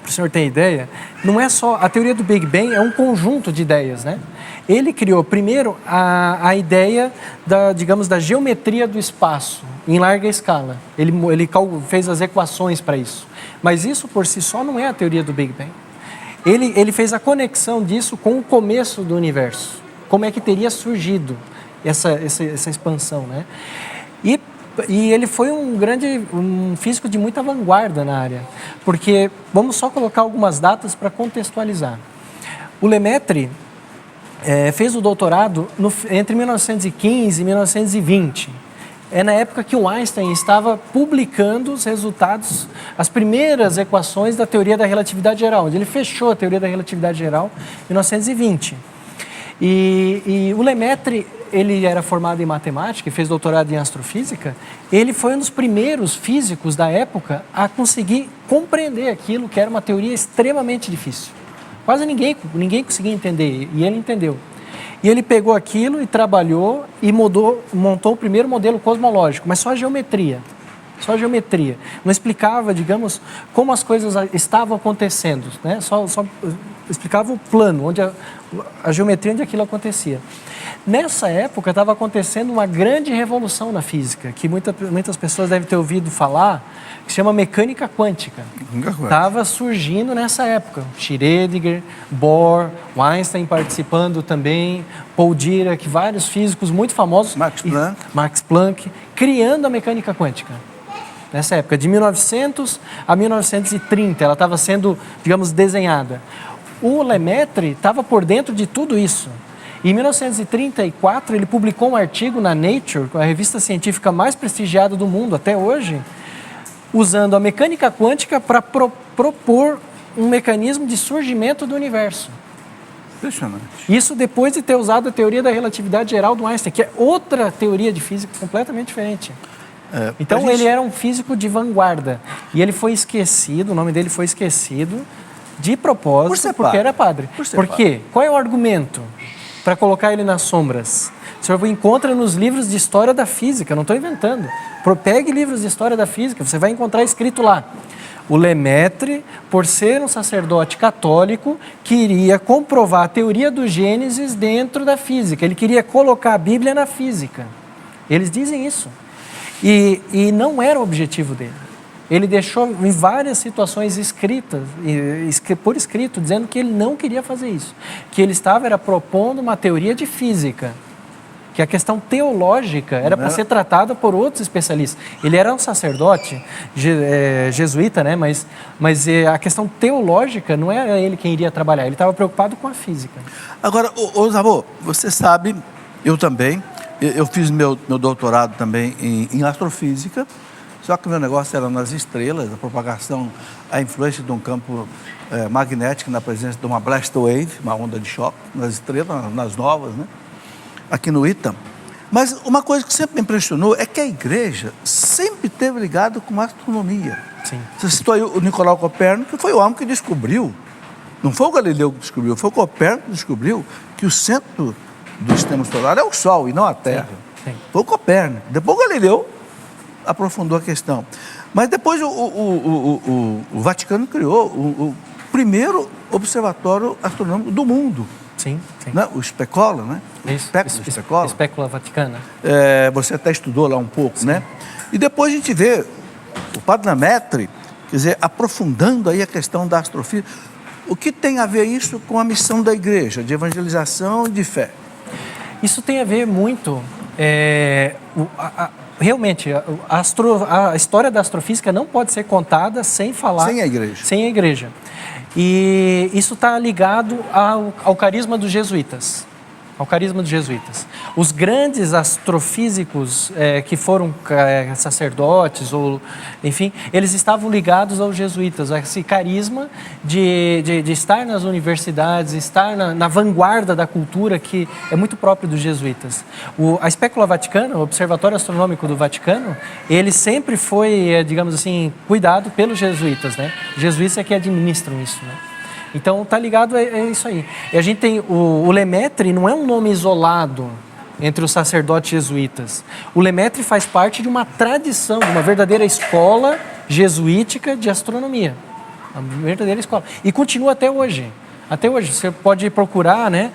para o senhor ter ideia, não é só... A teoria do Big Bang é um conjunto de ideias, né? Ele criou, primeiro, a ideia da geometria do espaço, em larga escala. Ele fez as equações para isso. Mas isso, por si só, não é a teoria do Big Bang. Ele fez a conexão disso com o começo do universo. Como é que teria surgido essa expansão, né? E ele foi um físico de muita vanguarda na área, porque vamos só colocar algumas datas para contextualizar. O Lemaitre fez o doutorado entre 1915 e 1920. É na época que o Einstein estava publicando os resultados, as primeiras equações da teoria da relatividade geral, onde ele fechou a teoria da relatividade geral em 1920. E o Lemaitre, ele era formado em matemática e fez doutorado em astrofísica. Ele foi um dos primeiros físicos da época a conseguir compreender aquilo que era uma teoria extremamente difícil. Quase ninguém conseguia entender, e ele entendeu. E ele pegou aquilo e trabalhou e montou o primeiro modelo cosmológico, mas só a geometria. Só a geometria. Não explicava, digamos, como as coisas estavam acontecendo, né? Só explicava o plano, a geometria onde aquilo acontecia. Nessa época estava acontecendo uma grande revolução na física, que muitas pessoas devem ter ouvido falar, que se chama mecânica quântica. Estava surgindo nessa época. Schrödinger, Bohr, Einstein participando também, Paul Dirac, vários físicos muito famosos. Max Planck, criando a mecânica quântica. Nessa época, de 1900 a 1930, ela estava sendo, digamos, desenhada. O Lemaitre estava por dentro de tudo isso. Em 1934, ele publicou um artigo na Nature, a revista científica mais prestigiada do mundo até hoje, usando a mecânica quântica para propor um mecanismo de surgimento do universo. Impressionante. Isso depois de ter usado a teoria da relatividade geral do Einstein, que é outra teoria de física completamente diferente. Então, ele era um físico de vanguarda. E ele foi esquecido, o nome dele foi esquecido, de propósito, porque era padre. Por quê? Qual é o argumento para colocar ele nas sombras? O senhor encontra nos livros de história da física, não estou inventando. Pegue livros de história da física, você vai encontrar escrito lá. O Lemaitre, por ser um sacerdote católico, queria comprovar a teoria do Gênesis dentro da física. Ele queria colocar a Bíblia na física. Eles dizem isso. E não era o objetivo dele. Ele deixou em várias situações escritas, por escrito, dizendo que ele não queria fazer isso. Que ele estava propondo uma teoria de física, que a questão teológica era para ser tratada por outros especialistas. Ele era um sacerdote jesuíta, né? Mas a questão teológica não era ele quem iria trabalhar, ele estava preocupado com a física. Agora, Zabô, você sabe, eu também, eu fiz meu doutorado também em astrofísica, só que o meu negócio era nas estrelas, a propagação, a influência de um campo magnético na presença de uma blast wave, uma onda de choque, nas estrelas, nas novas, né? Aqui no ITA. Mas uma coisa que sempre me impressionou é que a igreja sempre esteve ligada com a astronomia. Sim. Você citou aí o Nicolau Copérnico, que foi o homem que descobriu, não foi o Galileu que descobriu, foi o Copérnico que descobriu que o centro do sistema solar é o Sol e não a Terra. Sim. Foi o Copérnico. Depois o Galileu aprofundou a questão. Mas depois o Vaticano criou o primeiro observatório astronômico do mundo. Sim, sim. Né? O Specola, né? Isso, Specula Vaticana. Você até estudou lá um pouco, né? E depois a gente vê o Padre Lemaitre, quer dizer, aprofundando aí a questão da astrofísica. O que tem a ver isso com a missão da igreja, de evangelização e de fé? Isso tem a ver muito... realmente, a história da astrofísica não pode ser contada sem falar... Sem a igreja. Sem a igreja. E isso está ligado ao carisma dos jesuítas. ao carisma dos jesuítas. Os grandes astrofísicos que foram sacerdotes, ou, enfim, eles estavam ligados aos jesuítas, a esse carisma de estar nas universidades, estar na vanguarda da cultura, que é muito próprio dos jesuítas. A Specula Vaticana, o Observatório Astronômico do Vaticano, ele sempre foi, digamos assim, cuidado pelos jesuítas, né? Os jesuítas é que administram isso, né? Então, está ligado a isso aí. E a gente tem o Lemaitre, não é um nome isolado entre os sacerdotes jesuítas. O Lemaitre faz parte de uma tradição, de uma verdadeira escola jesuítica de astronomia. Uma verdadeira escola. E continua até hoje. Até hoje, você pode procurar, né?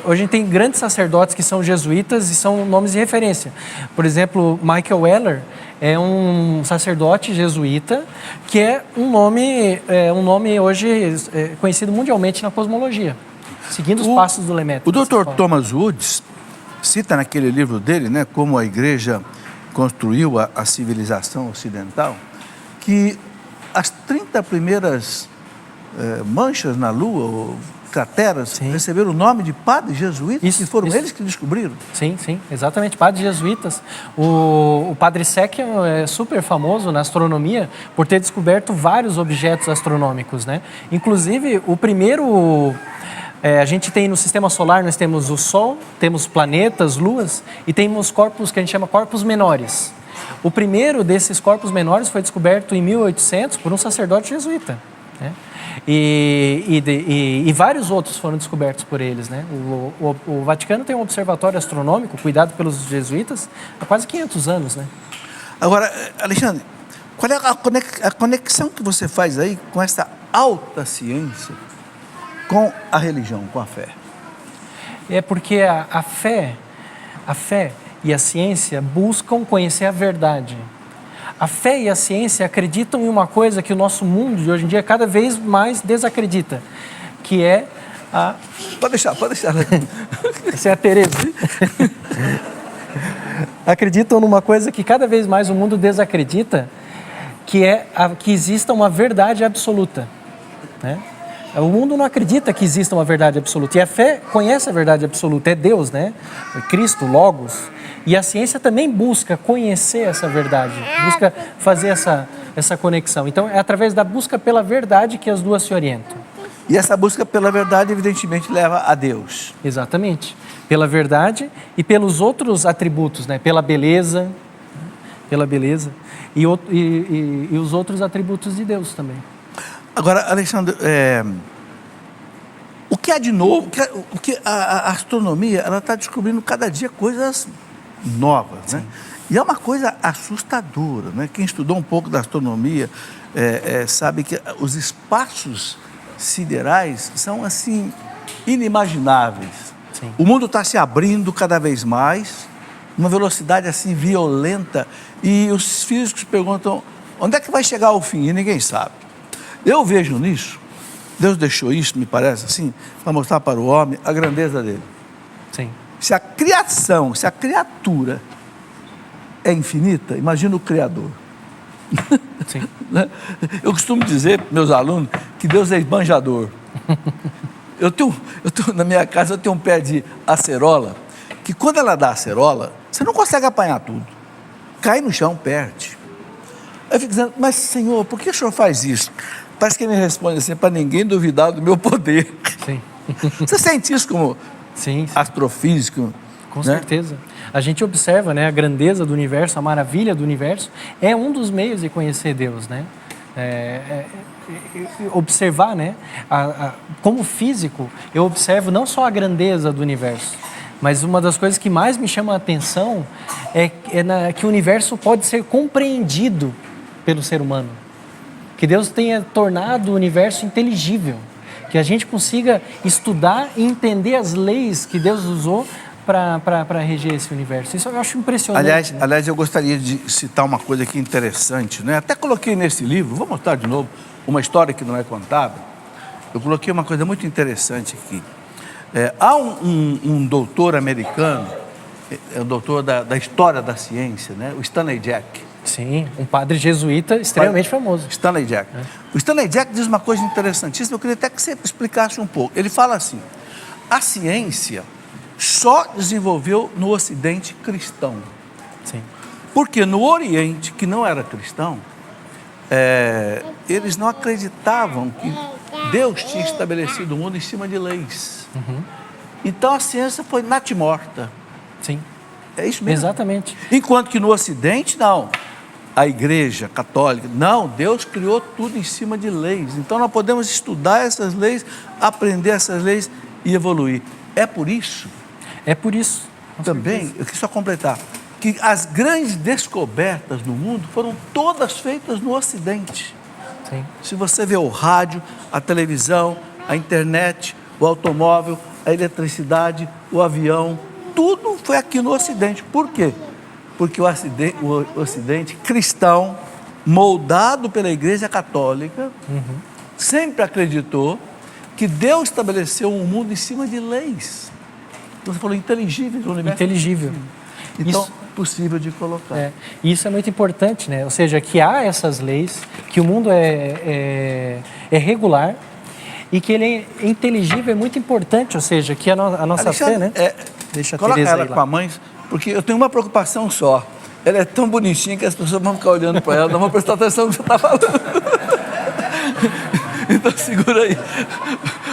Hoje a gente tem grandes sacerdotes que são jesuítas e são nomes de referência. Por exemplo, Michael Weller é um sacerdote jesuíta que é um nome hoje conhecido mundialmente na cosmologia, seguindo os passos do Lemaitre. O Dr. Thomas Woods cita naquele livro dele, né, como a igreja construiu a civilização ocidental, que as 30 primeiras manchas na Lua, ou crateras, receberam o nome de padres jesuítas, e foram eles que descobriram. Sim, exatamente, padres jesuítas. O padre Secchi é super famoso na astronomia por ter descoberto vários objetos astronômicos, né? Inclusive, o primeiro... a gente tem no sistema solar, nós temos o Sol, temos planetas, luas, e temos corpos que a gente chama corpos menores. O primeiro desses corpos menores foi descoberto em 1800 por um sacerdote jesuíta, né? E vários outros foram descobertos por eles, né? O Vaticano tem um observatório astronômico cuidado pelos jesuítas há quase 500 anos, né? Agora, Alexandre, qual é a conexão que você faz aí com essa alta ciência, com a religião, com a fé? É porque a fé e a ciência buscam conhecer a verdade. A fé e a ciência acreditam em uma coisa que o nosso mundo de hoje em dia cada vez mais desacredita, que é a... Pode deixar. Essa é a Tereza. Acreditam numa coisa que cada vez mais o mundo desacredita, que é que exista uma verdade absoluta, né? O mundo não acredita que exista uma verdade absoluta. E a fé conhece a verdade absoluta, é Deus, né? É Cristo, Logos. E a ciência também busca conhecer essa verdade, busca fazer essa conexão. Então, é através da busca pela verdade que as duas se orientam. E essa busca pela verdade, evidentemente, leva a Deus. Exatamente. Pela verdade e pelos outros atributos, né? Pela beleza e os outros atributos de Deus também. Agora, Alexandre, o que há de novo? O que a astronomia, ela está descobrindo cada dia coisas novas, né? E é uma coisa assustadora, né? Quem estudou um pouco da astronomia sabe que os espaços siderais são, assim, inimagináveis. Sim. O mundo está se abrindo cada vez mais, uma velocidade, assim, violenta, e os físicos perguntam, onde é que vai chegar o fim? E ninguém sabe. Eu vejo nisso, Deus deixou isso, me parece assim, para mostrar para o homem a grandeza dele. Sim. Se a criação, se a criatura é infinita, imagina o Criador. Sim. Eu costumo dizer para meus alunos que Deus é esbanjador. Na minha casa eu tenho um pé de acerola, que quando ela dá acerola, você não consegue apanhar tudo. Cai no chão, perde. Eu fico dizendo, mas Senhor, por que o Senhor faz isso? Parece que ele me responde assim, para ninguém duvidar do meu poder. Sim. Você sente isso como astrofísico? Com certeza. A gente observa, né, a grandeza do universo, a maravilha do universo, é um dos meios de conhecer Deus, né? Observar, né? Como físico, eu observo não só a grandeza do universo, mas uma das coisas que mais me chama a atenção é que o universo pode ser compreendido pelo ser humano. Que Deus tenha tornado o universo inteligível. Que a gente consiga estudar e entender as leis que Deus usou para reger esse universo. Isso eu acho impressionante. Aliás, eu gostaria de citar uma coisa aqui interessante, né? Até coloquei nesse livro, vou mostrar de novo, uma história que não é contada. Eu coloquei uma coisa muito interessante aqui. Há um doutor americano, o doutor da história da ciência, né? O Stanley Jack. Sim, um padre jesuíta extremamente famoso. Stanley Jack. O Stanley Jack diz uma coisa interessantíssima, eu queria até que você explicasse um pouco. Ele fala assim, a ciência só desenvolveu no Ocidente cristão. Sim. Porque no Oriente, que não era cristão, eles não acreditavam que Deus tinha estabelecido o mundo em cima de leis. Então a ciência foi natimorta. Sim. É isso mesmo. Exatamente. Enquanto que no Ocidente, não. A Igreja Católica, não, Deus criou tudo em cima de leis. Então nós podemos estudar essas leis, aprender essas leis e evoluir. É por isso. É por isso. Também, eu quis só completar, que as grandes descobertas no mundo foram todas feitas no Ocidente. Sim. Se você vê o rádio, a televisão, a internet, o automóvel, a eletricidade, o avião, tudo foi aqui no Ocidente. Por quê? Porque o Ocidente cristão, moldado pela Igreja Católica, sempre acreditou que Deus estabeleceu um mundo em cima de leis. Você falou inteligível, o universo Inteligível. Então, Isso, possível de colocar. E isso é muito importante, né? Ou seja, que há essas leis, que o mundo é regular e que ele é inteligível, é muito importante. Ou seja, que a nossa fé, né? Deixa a coloca Tereza ela aí lá. com a mãe, porque eu tenho uma preocupação só. Ela é tão bonitinha que as pessoas vão ficar olhando para ela, não vão prestar atenção no que você está falando. Então, segura aí.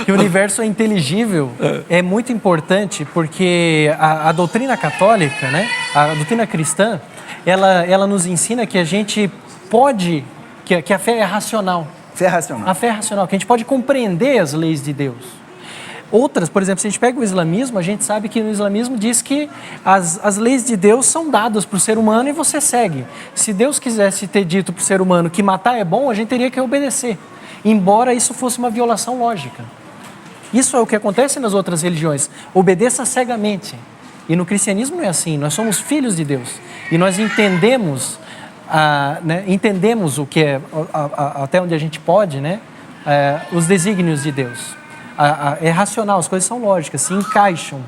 Que o universo é inteligível é muito importante porque a doutrina católica, né, a doutrina cristã, ela nos ensina que a gente pode, que a fé é racional. Fé racional. A fé é racional, que a gente pode compreender as leis de Deus. Outras, por exemplo, se a gente pega o islamismo, a gente sabe que no islamismo diz que as leis de Deus são dadas para o ser humano e você segue. Se Deus quisesse ter dito para o ser humano que matar é bom, a gente teria que obedecer, embora isso fosse uma violação lógica. Isso é o que acontece nas outras religiões. Obedeça cegamente. E no cristianismo não é assim. Nós somos filhos de Deus. E nós entendemos, entendemos o que é, até onde a gente pode, né? Os desígnios de Deus. É racional, as coisas são lógicas, se encaixam,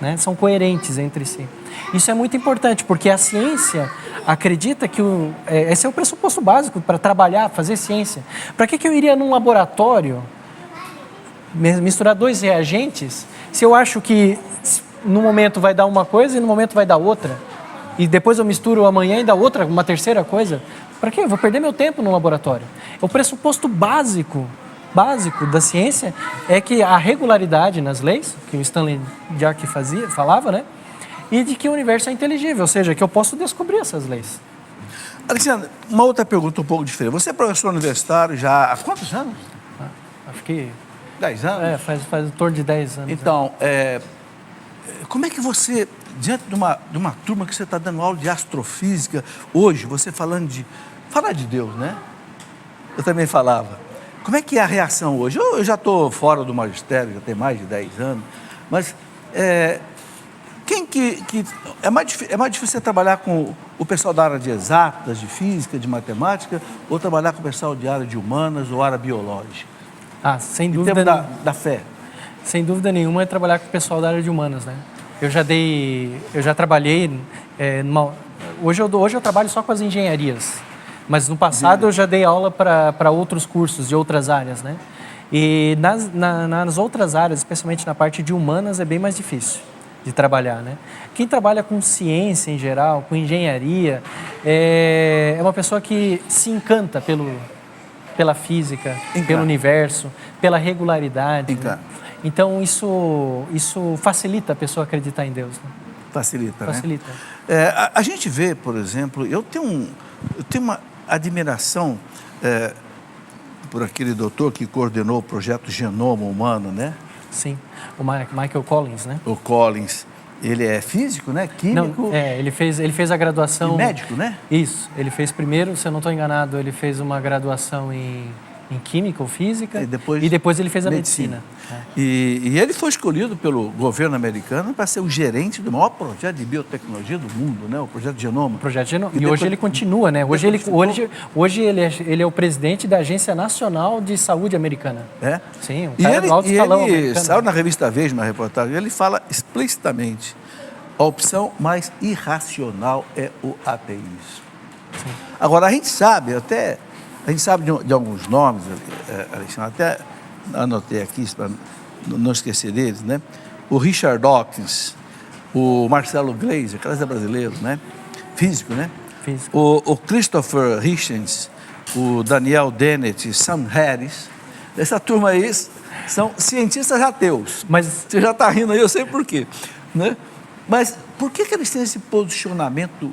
né? São coerentes entre si. Isso é muito importante, porque a ciência acredita que esse é o pressuposto básico para trabalhar, fazer ciência. Para que eu iria num laboratório misturar dois reagentes se eu acho que no momento vai dar uma coisa e no momento vai dar outra? E depois eu misturo amanhã e dá outra, uma terceira coisa? Para quê? Eu vou perder meu tempo no laboratório. O pressuposto básico da ciência é que a regularidade nas leis, que o Stanley Jack falava, né? E de que o universo é inteligível, ou seja, que eu posso descobrir essas leis. Alexandre, uma outra pergunta um pouco diferente. Você é professor universitário já há quantos anos? Acho que 10 anos? Faz em torno de 10 anos. Então, como é que você, diante de uma turma que você está dando aula de astrofísica, hoje, você falar de Deus, né? Eu também falava. Como é que é a reação hoje? Eu já estou fora do magistério, já tem mais de 10 anos, mas quem que é mais difícil você trabalhar com o pessoal da área de exatas, de física, de matemática, ou trabalhar com o pessoal de área de humanas ou área biológica? Sem em dúvida. termos da fé. Sem dúvida nenhuma é trabalhar com o pessoal da área de humanas, né? Eu já trabalhei hoje eu trabalho só com as engenharias. Mas no passado eu já dei aula para outros cursos de outras áreas, né? E nas outras áreas, especialmente na parte de humanas, é bem mais difícil de trabalhar, né? Quem trabalha com ciência em geral, com engenharia, é uma pessoa que se encanta pela física, pelo universo, pela regularidade. Né? Então isso facilita a pessoa acreditar em Deus. Né? Facilita, né? Facilita. A gente vê, por exemplo, eu tenho uma admiração por aquele doutor que coordenou o projeto Genoma Humano, né? Sim, o Michael Collins, né? O Collins, ele é físico, né? Químico. Não, ele fez a graduação... E médico, né? Isso, ele fez primeiro, se eu não estou enganado, ele fez uma graduação em Química ou Física e depois ele fez a medicina. E ele foi escolhido pelo governo americano para ser o gerente do maior projeto de biotecnologia do mundo, né? O Projeto Genoma. O Projeto Genoma. E hoje ele continua, né? Hoje ele é o presidente da Agência Nacional de Saúde Americana. É? Sim, um cara do alto escalão americano. Saiu na revista Veja, uma reportagem, ele fala explicitamente: a opção mais irracional é o ateísmo. Sim. Agora, a gente sabe de alguns nomes, Alexandre, até anotei aqui para não esquecer deles, né? O Richard Dawkins, o Marcelo Gleiser, aqueles é brasileiro, né? Físico, né? Físico. O Christopher Hitchens, o Daniel Dennett, Sam Harris. Essa turma aí são cientistas ateus. Mas você já está rindo aí, eu sei por quê, né? Mas por que eles têm esse posicionamento?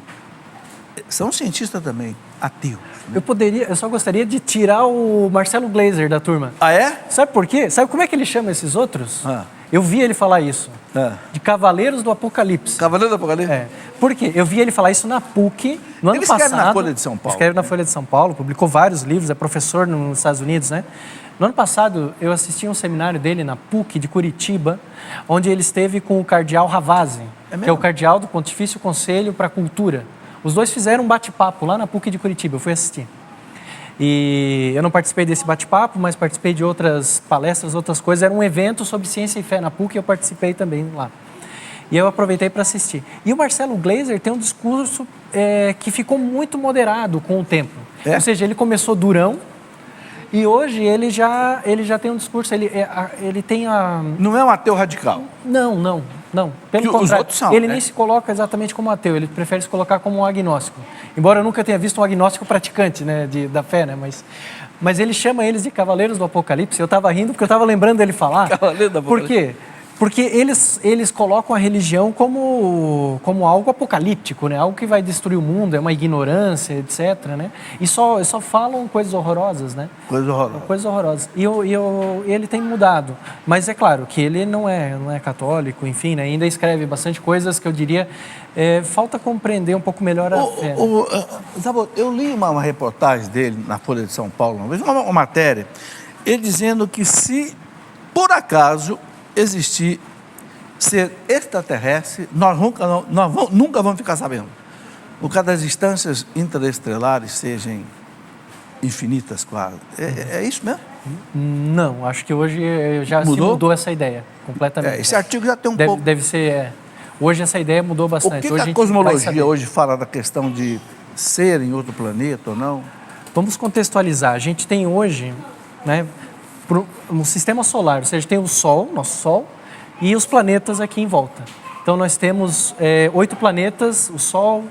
São cientistas também, ateus. Né? eu só gostaria de tirar o Marcelo Gleiser da turma. Ah, é? Sabe por quê? Sabe como é que ele chama esses outros? Ah. Eu vi ele falar isso. De Cavaleiros do Apocalipse. Cavaleiros do Apocalipse? É. Por quê? Eu vi ele falar isso na PUC, no ano passado. Ele escreve na Folha de São Paulo. Escreve na Folha de São Paulo, publicou vários livros, é professor nos Estados Unidos, né? No ano passado, eu assisti a um seminário dele na PUC de Curitiba, onde ele esteve com o cardeal Ravasi, que é o cardeal do Pontifício Conselho para a Cultura. Os dois fizeram um bate-papo lá na PUC de Curitiba, eu fui assistir. E eu não participei desse bate-papo, mas participei de outras palestras, outras coisas. Era um evento sobre ciência e fé na PUC e eu participei também lá. E eu aproveitei para assistir. E o Marcelo Gleiser tem um discurso que ficou muito moderado com o tempo. Ou seja, ele começou durão, e hoje ele já tem um discurso, ele tem a... Não é um ateu radical? Não. Pelo contrário, os outros são, ele nem se coloca exatamente como ateu, ele prefere se colocar como um agnóstico. Embora eu nunca tenha visto um agnóstico praticante, né, da fé, né, mas ele chama eles de Cavaleiros do Apocalipse. Eu estava rindo porque eu estava lembrando dele falar. Cavaleiro do Apocalipse. Por quê? Porque eles colocam a religião como algo apocalíptico, né? Algo que vai destruir o mundo, é uma ignorância, etc. Né? E só falam coisas horrorosas, né? Coisas horrorosas. E ele tem mudado. Mas é claro que ele não é católico, enfim, né? Ainda escreve bastante coisas que eu diria... falta compreender um pouco melhor a fé. Zabot, eu li uma reportagem dele na Folha de São Paulo, uma matéria, ele dizendo que se, por acaso... existir ser extraterrestre, nós nunca vamos ficar sabendo. Por causa das distâncias interestelares sejam infinitas quase. É isso mesmo? Não, acho que hoje já mudou essa ideia completamente. Esse artigo já tem um pouco... Deve ser... Hoje essa ideia mudou bastante. O que a cosmologia hoje fala da questão de ser em outro planeta ou não? Vamos contextualizar. A gente tem hoje, né, um sistema solar, ou seja, tem o Sol, nosso Sol, e os planetas aqui em volta. Então nós temos 8 planetas, o Sol,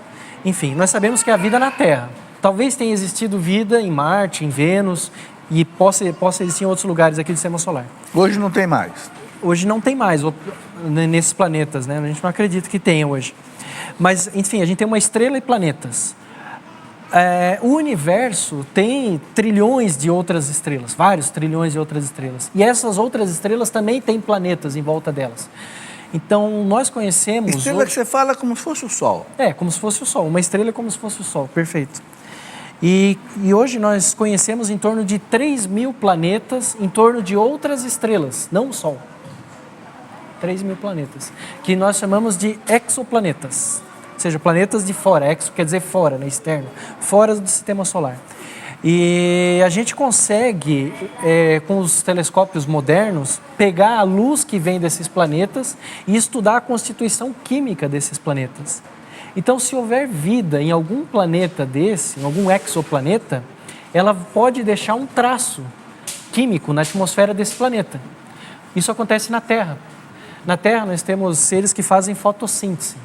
enfim, nós sabemos que há vida na Terra. Talvez tenha existido vida em Marte, em Vênus, e possa existir em outros lugares aqui do sistema solar. Hoje não tem mais? Hoje não tem mais nesses planetas, né? A gente não acredita que tenha hoje. Mas, enfim, a gente tem uma estrela e planetas. O universo tem trilhões de outras estrelas, vários trilhões de outras estrelas. E essas outras estrelas também têm planetas em volta delas. Então, nós conhecemos... Estrela hoje... que você fala como se fosse o Sol. Como se fosse o Sol. Uma estrela é como se fosse o Sol, perfeito. E hoje nós conhecemos em torno de 3.000 planetas em torno de outras estrelas, não o Sol. 3.000 planetas, que nós chamamos de exoplanetas. Ou seja, planetas de fora, exo quer dizer fora, né, externo, fora do sistema solar. E a gente consegue, com os telescópios modernos, pegar a luz que vem desses planetas e estudar a constituição química desses planetas. Então, se houver vida em algum planeta desse, em algum exoplaneta, ela pode deixar um traço químico na atmosfera desse planeta. Isso acontece na Terra. Na Terra, nós temos seres que fazem fotossíntese.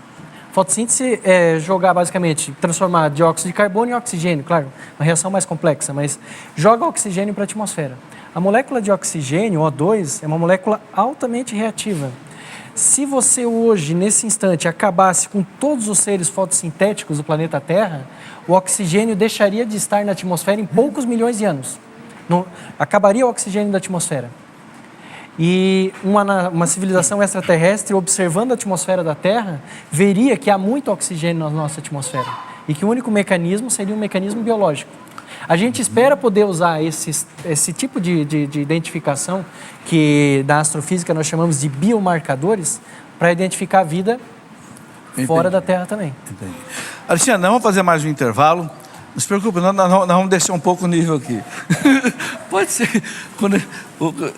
Fotossíntese é jogar, basicamente, transformar dióxido de carbono em oxigênio. Claro, uma reação mais complexa, mas joga oxigênio para a atmosfera. A molécula de oxigênio, O2, é uma molécula altamente reativa. Se você hoje, nesse instante, acabasse com todos os seres fotossintéticos do planeta Terra, o oxigênio deixaria de estar na atmosfera em poucos milhões de anos. Acabaria o oxigênio da atmosfera. E uma civilização extraterrestre, observando a atmosfera da Terra, veria que há muito oxigênio na nossa atmosfera e que o único mecanismo seria um mecanismo biológico. A gente espera poder usar esse tipo de identificação, que na astrofísica nós chamamos de biomarcadores, para identificar a vida fora da Terra também. Entendi. Alexandre, nós vamos fazer mais um intervalo. Não se preocupe, nós vamos descer um pouco o nível aqui. Pode ser. Quando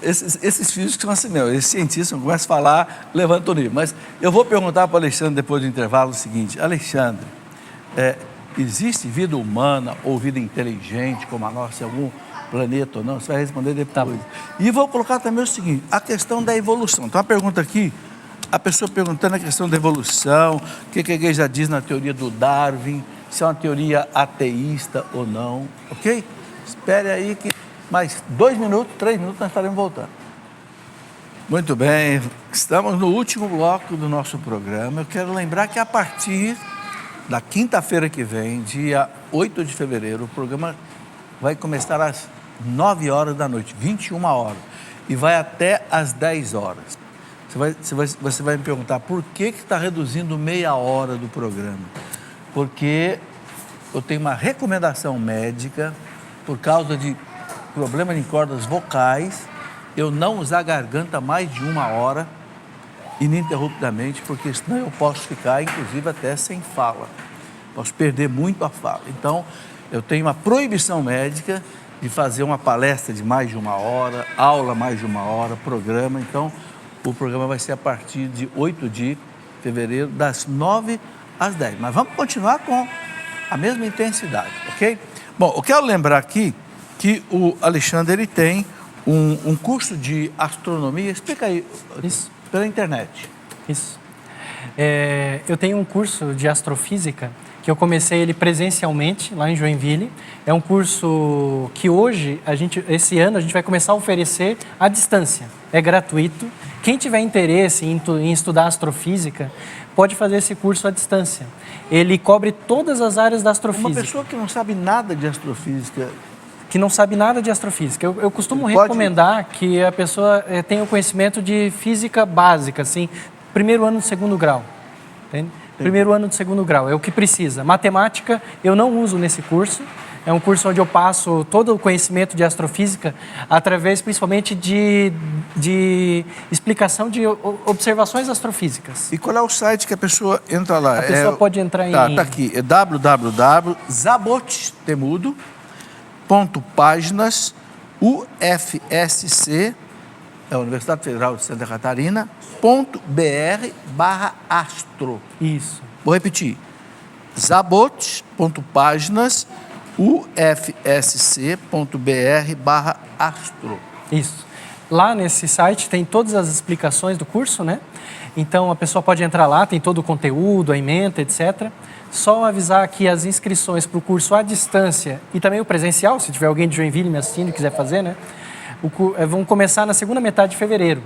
esses físicos são assim mesmo, esses cientistas começam a falar, levanta o nível. Mas eu vou perguntar para o Alexandre depois do intervalo o seguinte: Alexandre, existe vida humana ou vida inteligente como a nossa em algum planeta ou não? Você vai responder depois. Tá. E vou colocar também o seguinte: a questão da evolução. Então, uma pergunta aqui a pessoa perguntando a questão da evolução, o que a igreja diz na teoria do Darwin, se é uma teoria ateísta ou não, ok? Espere aí que mais 2 minutos, 3 minutos nós estaremos voltando. Muito bem, estamos no último bloco do nosso programa. Eu quero lembrar que a partir da quinta-feira que vem, dia 8 de fevereiro, o programa vai começar às 9 horas da noite, 21 horas, e vai até às 10 horas. Você vai me perguntar por que está reduzindo meia hora do programa? Porque eu tenho uma recomendação médica, por causa de problema em cordas vocais, eu não usar a garganta mais de 1 hora, ininterruptamente, porque senão eu posso ficar, inclusive, até sem fala. Posso perder muito a fala. Então, eu tenho uma proibição médica de fazer uma palestra de mais de 1 hora, aula mais de 1 hora, programa. Então, o programa vai ser a partir de 8 de fevereiro, das 9 às 10. Mas vamos continuar com a mesma intensidade, ok? Bom, eu quero lembrar aqui que o Alexandre, ele tem um curso de astronomia. Explica aí. Isso. Pela internet. Isso. Eu tenho um curso de astrofísica que eu comecei ele presencialmente lá em Joinville. É um curso que hoje, esse ano, a gente vai começar a oferecer à distância. É gratuito. Quem tiver interesse em estudar astrofísica, pode fazer esse curso à distância. Ele cobre todas as áreas da astrofísica. Uma pessoa que não sabe nada de astrofísica... Que não sabe nada de astrofísica. Eu costumo recomendar que a pessoa tenha o conhecimento de física básica, assim, primeiro ano do 2º grau. Entende? Primeiro ano do 2º grau, é o que precisa. Matemática eu não uso nesse curso. É um curso onde eu passo todo o conhecimento de astrofísica através, principalmente, de explicação de observações astrofísicas. E qual é o site que a pessoa entra lá? A pessoa pode entrar em... Tá aqui. É www.zabotemudo.páginas UFSC, é a Universidade Federal de Santa Catarina, .br/astro. Isso. Vou repetir. zabotes.páginas ufsc.br/astro. Isso. Lá nesse site tem todas as explicações do curso, né? Então a pessoa pode entrar lá, tem todo o conteúdo, a ementa, etc. Só avisar que as inscrições para o curso à distância e também o presencial, se tiver alguém de Joinville me assistindo e quiser fazer, né? Vão começar na segunda metade de fevereiro.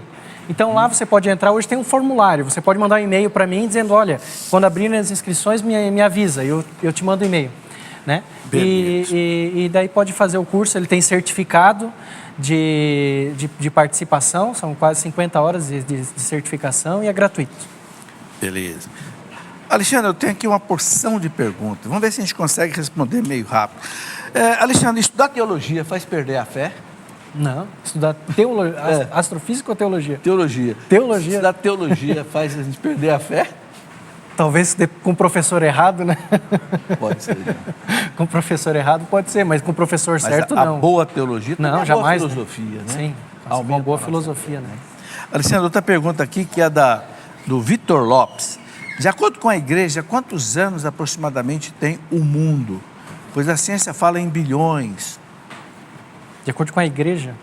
Então lá você pode entrar, hoje tem um formulário, você pode mandar um e-mail para mim dizendo, olha, quando abrirem as inscrições me avisa, eu te mando um e-mail, né? E daí pode fazer o curso, ele tem certificado de participação, são quase 50 horas de certificação e é gratuito. Beleza. Alexandre, eu tenho aqui uma porção de perguntas, vamos ver se a gente consegue responder meio rápido. Alexandre, estudar teologia faz perder a fé? Não, estudar teologia, astrofísica ou teologia? Teologia. Teologia. Estudar teologia faz a gente perder a fé? Talvez com o professor errado, né? Pode ser. Né? Com o professor errado pode ser, mas com o professor certo a não. Boa teologia não, é jamais, boa filosofia, né? Sim, uma boa filosofia, né? Alexandre, outra pergunta aqui que é do Vitor Lopes. De acordo com a igreja, quantos anos aproximadamente tem o mundo? Pois a ciência fala em bilhões. De acordo com a igreja?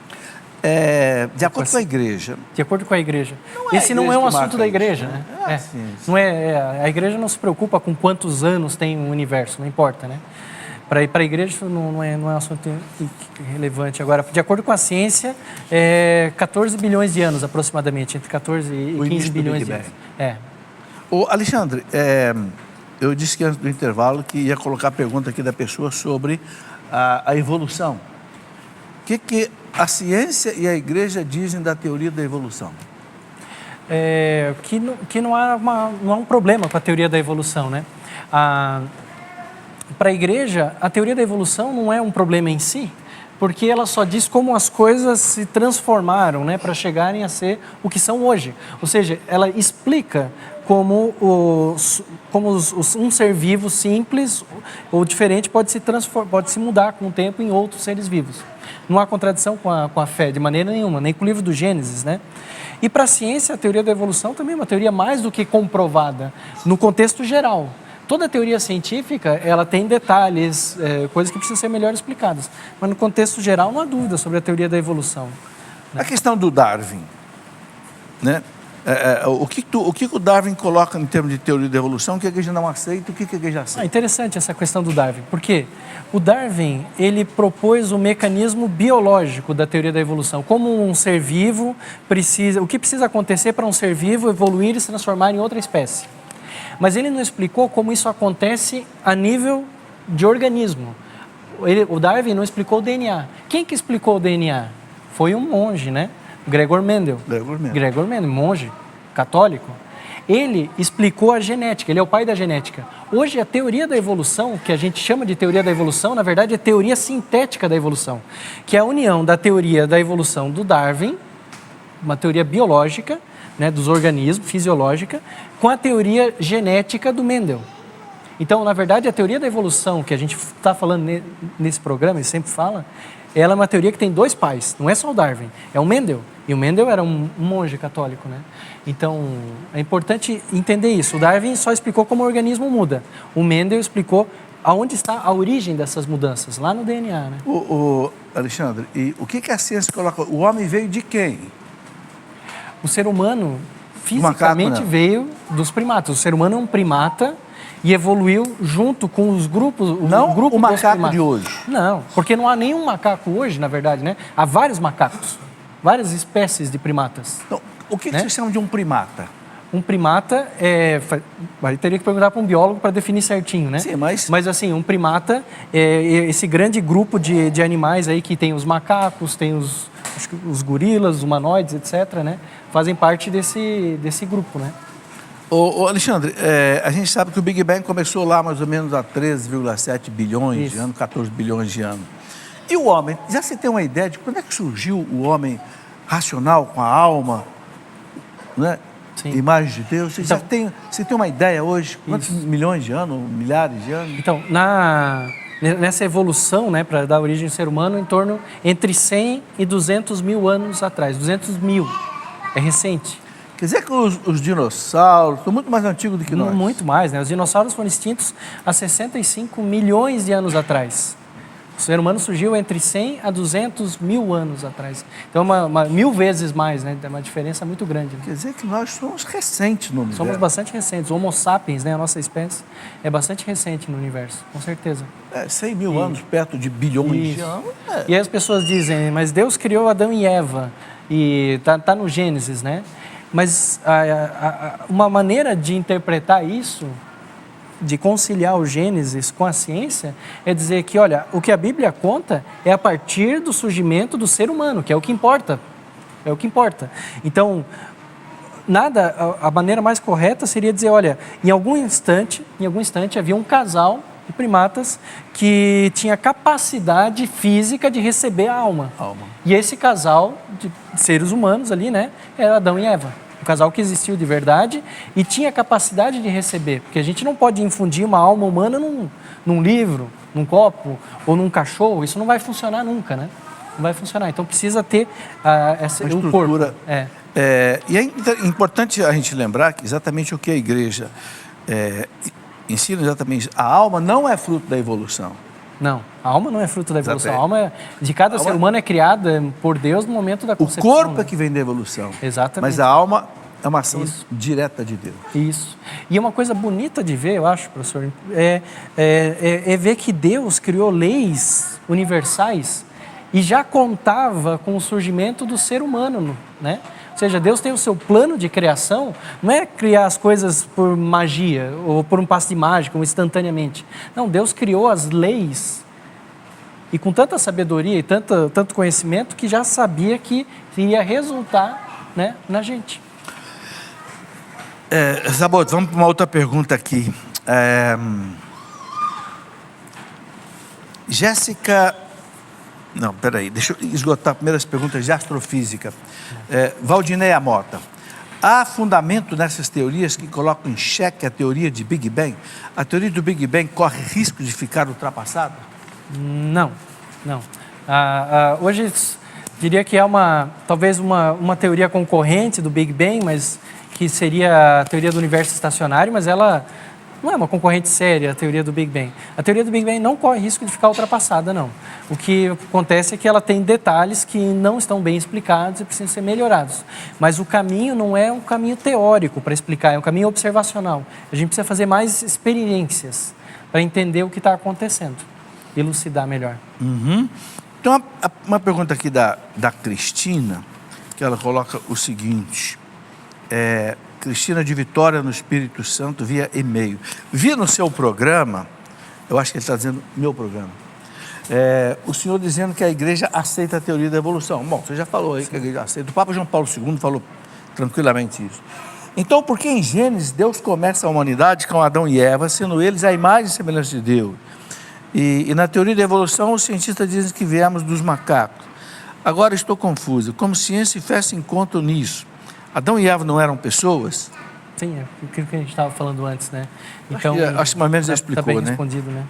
De acordo com a igreja. De acordo com a igreja. Esse não é um assunto da igreja, né? Não a igreja não se preocupa com quantos anos tem o universo, não importa, né? Para a igreja isso não é um assunto relevante. Agora, de acordo com a ciência, 14 bilhões de anos aproximadamente, entre 14 e 15 bilhões de anos. Ô, Alexandre, eu disse que antes do intervalo que ia colocar a pergunta aqui da pessoa sobre a evolução. O que a ciência e a igreja dizem da teoria da evolução? Que não há um problema com a teoria da evolução, né? Para a igreja, a teoria da evolução não é um problema em si, porque ela só diz como as coisas se transformaram, né, para chegarem a ser o que são hoje. Ou seja, ela explica como um ser vivo simples ou diferente pode se mudar com o tempo em outros seres vivos. Não há contradição com a fé, de maneira nenhuma, nem com o livro do Gênesis, né? E para a ciência, a teoria da evolução também é uma teoria mais do que comprovada, no contexto geral. Toda teoria científica, ela tem detalhes, coisas que precisam ser melhor explicadas. Mas no contexto geral, não há dúvida sobre a teoria da evolução. A questão do Darwin, né? O que o Darwin coloca em termos de teoria da evolução, o que a igreja não aceita, o que a igreja aceita? Interessante essa questão do Darwin, porque o Darwin, ele propôs o mecanismo biológico da teoria da evolução, como um ser vivo o que precisa acontecer para um ser vivo evoluir e se transformar em outra espécie. Mas ele não explicou como isso acontece a nível de organismo. O Darwin não explicou o DNA. Quem que explicou o DNA? Foi um monge, né? Gregor Mendel, monge católico. Ele explicou a genética, ele é o pai da genética. Hoje, a teoria da evolução, que a gente chama de teoria da evolução, na verdade é teoria sintética da evolução, que é a união da teoria da evolução do Darwin, uma teoria biológica, né, dos organismos, fisiológica, com a teoria genética do Mendel. Então, na verdade, a teoria da evolução que a gente está falando nesse programa, e sempre fala, ela é uma teoria que tem dois pais, não é só o Darwin, é o Mendel. E o Mendel era um monge católico, né? Então, é importante entender isso. O Darwin só explicou como o organismo muda. O Mendel explicou aonde está a origem dessas mudanças, lá no DNA, né? Alexandre, e o que a ciência coloca? O homem veio de quem? O ser humano, fisicamente, veio dos primatas. O ser humano é um primata e evoluiu junto com os grupos... O macaco de hoje. Não, porque não há nenhum macaco hoje, na verdade, né? Há vários macacos, várias espécies de primatas. Então, o que vocês chamam de um primata? Um primata teria que perguntar para um biólogo para definir certinho, né? Sim, mas... Mas, assim, um primata é esse grande grupo de animais aí que tem os macacos, tem os gorilas, os humanoides, etc., né? Fazem parte desse grupo, né? Alexandre, a gente sabe que o Big Bang começou lá mais ou menos há 13,7 bilhões de anos, 14 bilhões de anos. E o homem, já se tem uma ideia de quando é que surgiu o homem racional, com a alma, né? Sim. Imagem de Deus? Você tem uma ideia hoje? Quantos milhões de anos, milhares de anos? Então, nessa evolução, né, para dar origem ao ser humano, em torno entre 100 e 200 mil anos atrás. 200 mil. É recente. Quer dizer que os dinossauros são muito mais antigos do que nós? Muito mais, né? Os dinossauros foram extintos há 65 milhões de anos atrás. O ser humano surgiu entre 100 a 200 mil anos atrás. Então, 1000 vezes mais, né? É uma diferença muito grande. Né? Quer dizer que nós somos recentes no universo. Somos bastante recentes. O Homo sapiens, né? A nossa espécie, é bastante recente no universo, com certeza. 100 mil anos, perto de bilhões de anos. E aí as pessoas dizem, mas Deus criou Adão e Eva, e tá no Gênesis, né? Mas uma maneira de interpretar isso, de conciliar o Gênesis com a ciência, é dizer que, olha, o que a Bíblia conta é a partir do surgimento do ser humano, que é o que importa. É o que importa. Então, a maneira mais correta seria dizer, olha, em algum instante havia um casal de primatas que tinha capacidade física de receber a alma. E esse casal de seres humanos ali, né, era Adão e Eva. Um casal que existiu de verdade e tinha capacidade de receber. Porque a gente não pode infundir uma alma humana num livro, num copo ou num cachorro. Isso não vai funcionar nunca, né? Não vai funcionar. Então precisa ter essa estrutura. E é importante a gente lembrar que exatamente o que a igreja ensina, exatamente, a alma não é fruto da evolução. Não, a alma não é fruto da evolução. A alma de cada ser humano é criada por Deus no momento da concepção. O corpo é que vem da evolução. Exatamente. Mas a alma é uma ação direta de Deus. Isso. E uma coisa bonita de ver, eu acho, professor, é ver que Deus criou leis universais e já contava com o surgimento do ser humano, né? Ou seja, Deus tem o seu plano de criação, não é criar as coisas por magia ou por um passe de mágica, ou instantaneamente. Não, Deus criou as leis e com tanta sabedoria e tanto conhecimento que já sabia que iria resultar, né, na gente. Zabot, vamos para uma outra pergunta aqui. Jéssica... Não, peraí, deixa eu esgotar primeiro as perguntas de astrofísica. Valdineia Mota, há fundamento nessas teorias que colocam em xeque a teoria de Big Bang? A teoria do Big Bang corre risco de ficar ultrapassada? Não. Hoje, diria que é talvez uma teoria concorrente do Big Bang, mas que seria a teoria do universo estacionário, mas ela não é uma concorrente séria a teoria do Big Bang. A teoria do Big Bang não corre risco de ficar ultrapassada, não. O que acontece é que ela tem detalhes que não estão bem explicados e precisam ser melhorados. Mas o caminho não é um caminho teórico para explicar, é um caminho observacional. A gente precisa fazer mais experiências para entender o que está acontecendo, elucidar melhor. Uhum. Então, uma pergunta aqui da Cristina, que ela coloca o seguinte... Cristina de Vitória no Espírito Santo via e-mail. Vi no seu programa, eu acho que ele está dizendo meu programa, o senhor dizendo que a igreja aceita a teoria da evolução. Bom, você já falou aí que a igreja aceita. O Papa João Paulo II falou tranquilamente isso. Então, por que em Gênesis Deus começa a humanidade com Adão e Eva, sendo eles a imagem e semelhança de Deus? E na teoria da evolução, os cientistas dizem que viemos dos macacos. Agora estou confuso. Como ciência e fé se encontram nisso? Adão e Eva não eram pessoas? Sim, é aquilo que a gente estava falando antes, né? Então, acho que mais ou menos já explicou, bem né? respondido, né?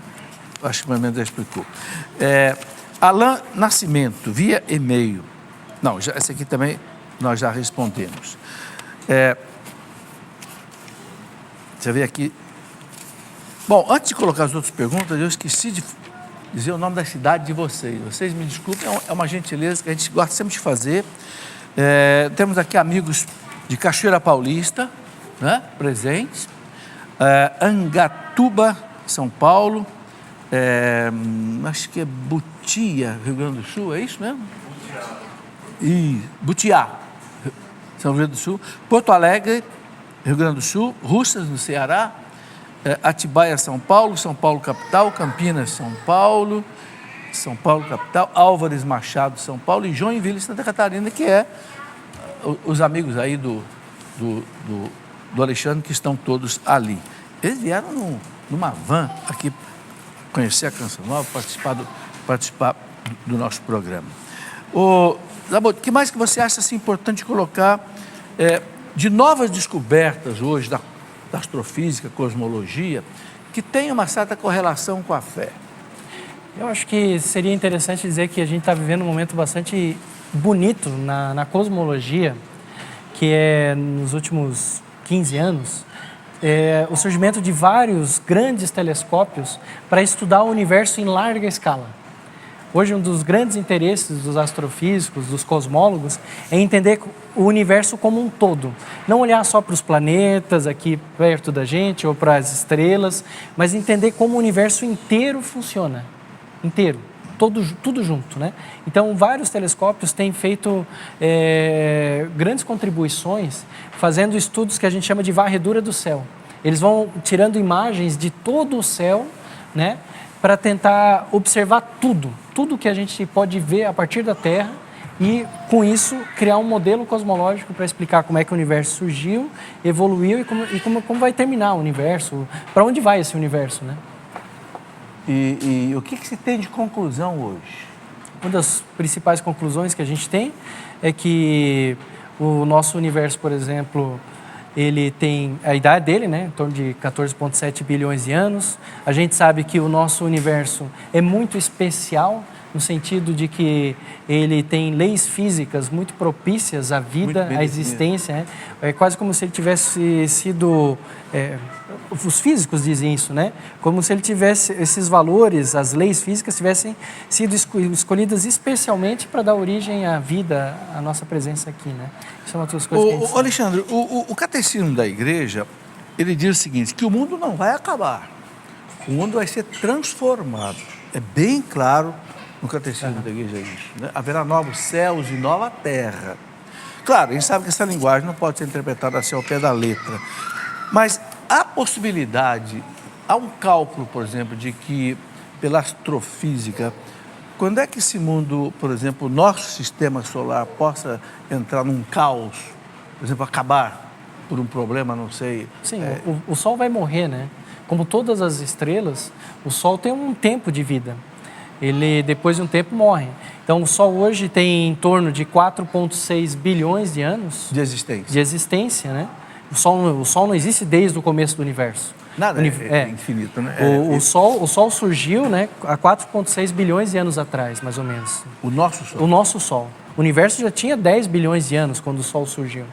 Acho que mais ou menos já explicou. Alain Nascimento, via e-mail. Não, essa aqui também nós já respondemos. Você vê aqui. Bom, antes de colocar as outras perguntas, eu esqueci de dizer o nome da cidade de vocês. Vocês me desculpem, é uma gentileza que a gente gosta sempre de fazer. Temos aqui amigos de Cachoeira Paulista, né, presentes, Angatuba, São Paulo, acho que é Butia, Rio Grande do Sul, é isso mesmo? Butiá, São Rio do Sul, Porto Alegre, Rio Grande do Sul, Russas, no Ceará, Atibaia, São Paulo capital, Campinas, São Paulo capital, Álvares Machado, São Paulo, e Joinville, Santa Catarina, que é os amigos aí do Alexandre, que estão todos ali. Eles vieram numa van aqui conhecer a Canção Nova, participar do nosso programa. Zabot, o que mais que você acha assim, importante colocar de novas descobertas hoje da astrofísica, cosmologia, que tem uma certa correlação com a fé? Eu acho que seria interessante dizer que a gente está vivendo um momento bastante bonito na cosmologia, que é nos últimos 15 anos, o surgimento de vários grandes telescópios para estudar o universo em larga escala. Hoje, um dos grandes interesses dos astrofísicos, dos cosmólogos, é entender o universo como um todo. Não olhar só para os planetas aqui perto da gente ou para as estrelas, mas entender como o universo inteiro funciona. Inteiro, tudo junto, né? Então, vários telescópios têm feito grandes contribuições, fazendo estudos que a gente chama de varredura do céu. Eles vão tirando imagens de todo o céu, né? Para tentar observar tudo que a gente pode ver a partir da Terra e, com isso, criar um modelo cosmológico para explicar como é que o universo surgiu, evoluiu e como vai terminar o universo, para onde vai esse universo, né? E o que se tem de conclusão hoje? Uma das principais conclusões que a gente tem é que o nosso universo, por exemplo, ele tem a idade dele, né, em torno de 14,7 bilhões de anos. A gente sabe que o nosso universo é muito especial, no sentido de que ele tem leis físicas muito propícias à vida, à existência. Né? É quase como se ele tivesse sido... os físicos dizem isso, né? Como se ele tivesse esses valores, as leis físicas tivessem sido escolhidas especialmente para dar origem à vida, à nossa presença aqui, né? Isso é uma das coisas que a gente sabe. Alexandre, o catecismo da igreja, ele diz o seguinte, que o mundo não vai acabar, o mundo vai ser transformado. É bem claro no catecismo da igreja isso, né? Haverá novos céus e nova terra. Claro, a gente sabe que essa linguagem não pode ser interpretada assim ao pé da letra, mas há possibilidade, há um cálculo, por exemplo, de que, pela astrofísica, quando é que esse mundo, por exemplo, o nosso sistema solar possa entrar num caos, por exemplo, acabar por um problema, não sei... Sim, o Sol vai morrer, né? Como todas as estrelas, o Sol tem um tempo de vida. Ele, depois de um tempo, morre. Então, o Sol hoje tem em torno de 4,6 bilhões de anos... De existência. De existência, né? O Sol não existe desde o começo do universo. Nada, é infinito, né? O Sol surgiu, né, há 4,6 bilhões de anos atrás, mais ou menos. O nosso Sol? O nosso Sol. O universo já tinha 10 bilhões de anos quando o Sol surgiu.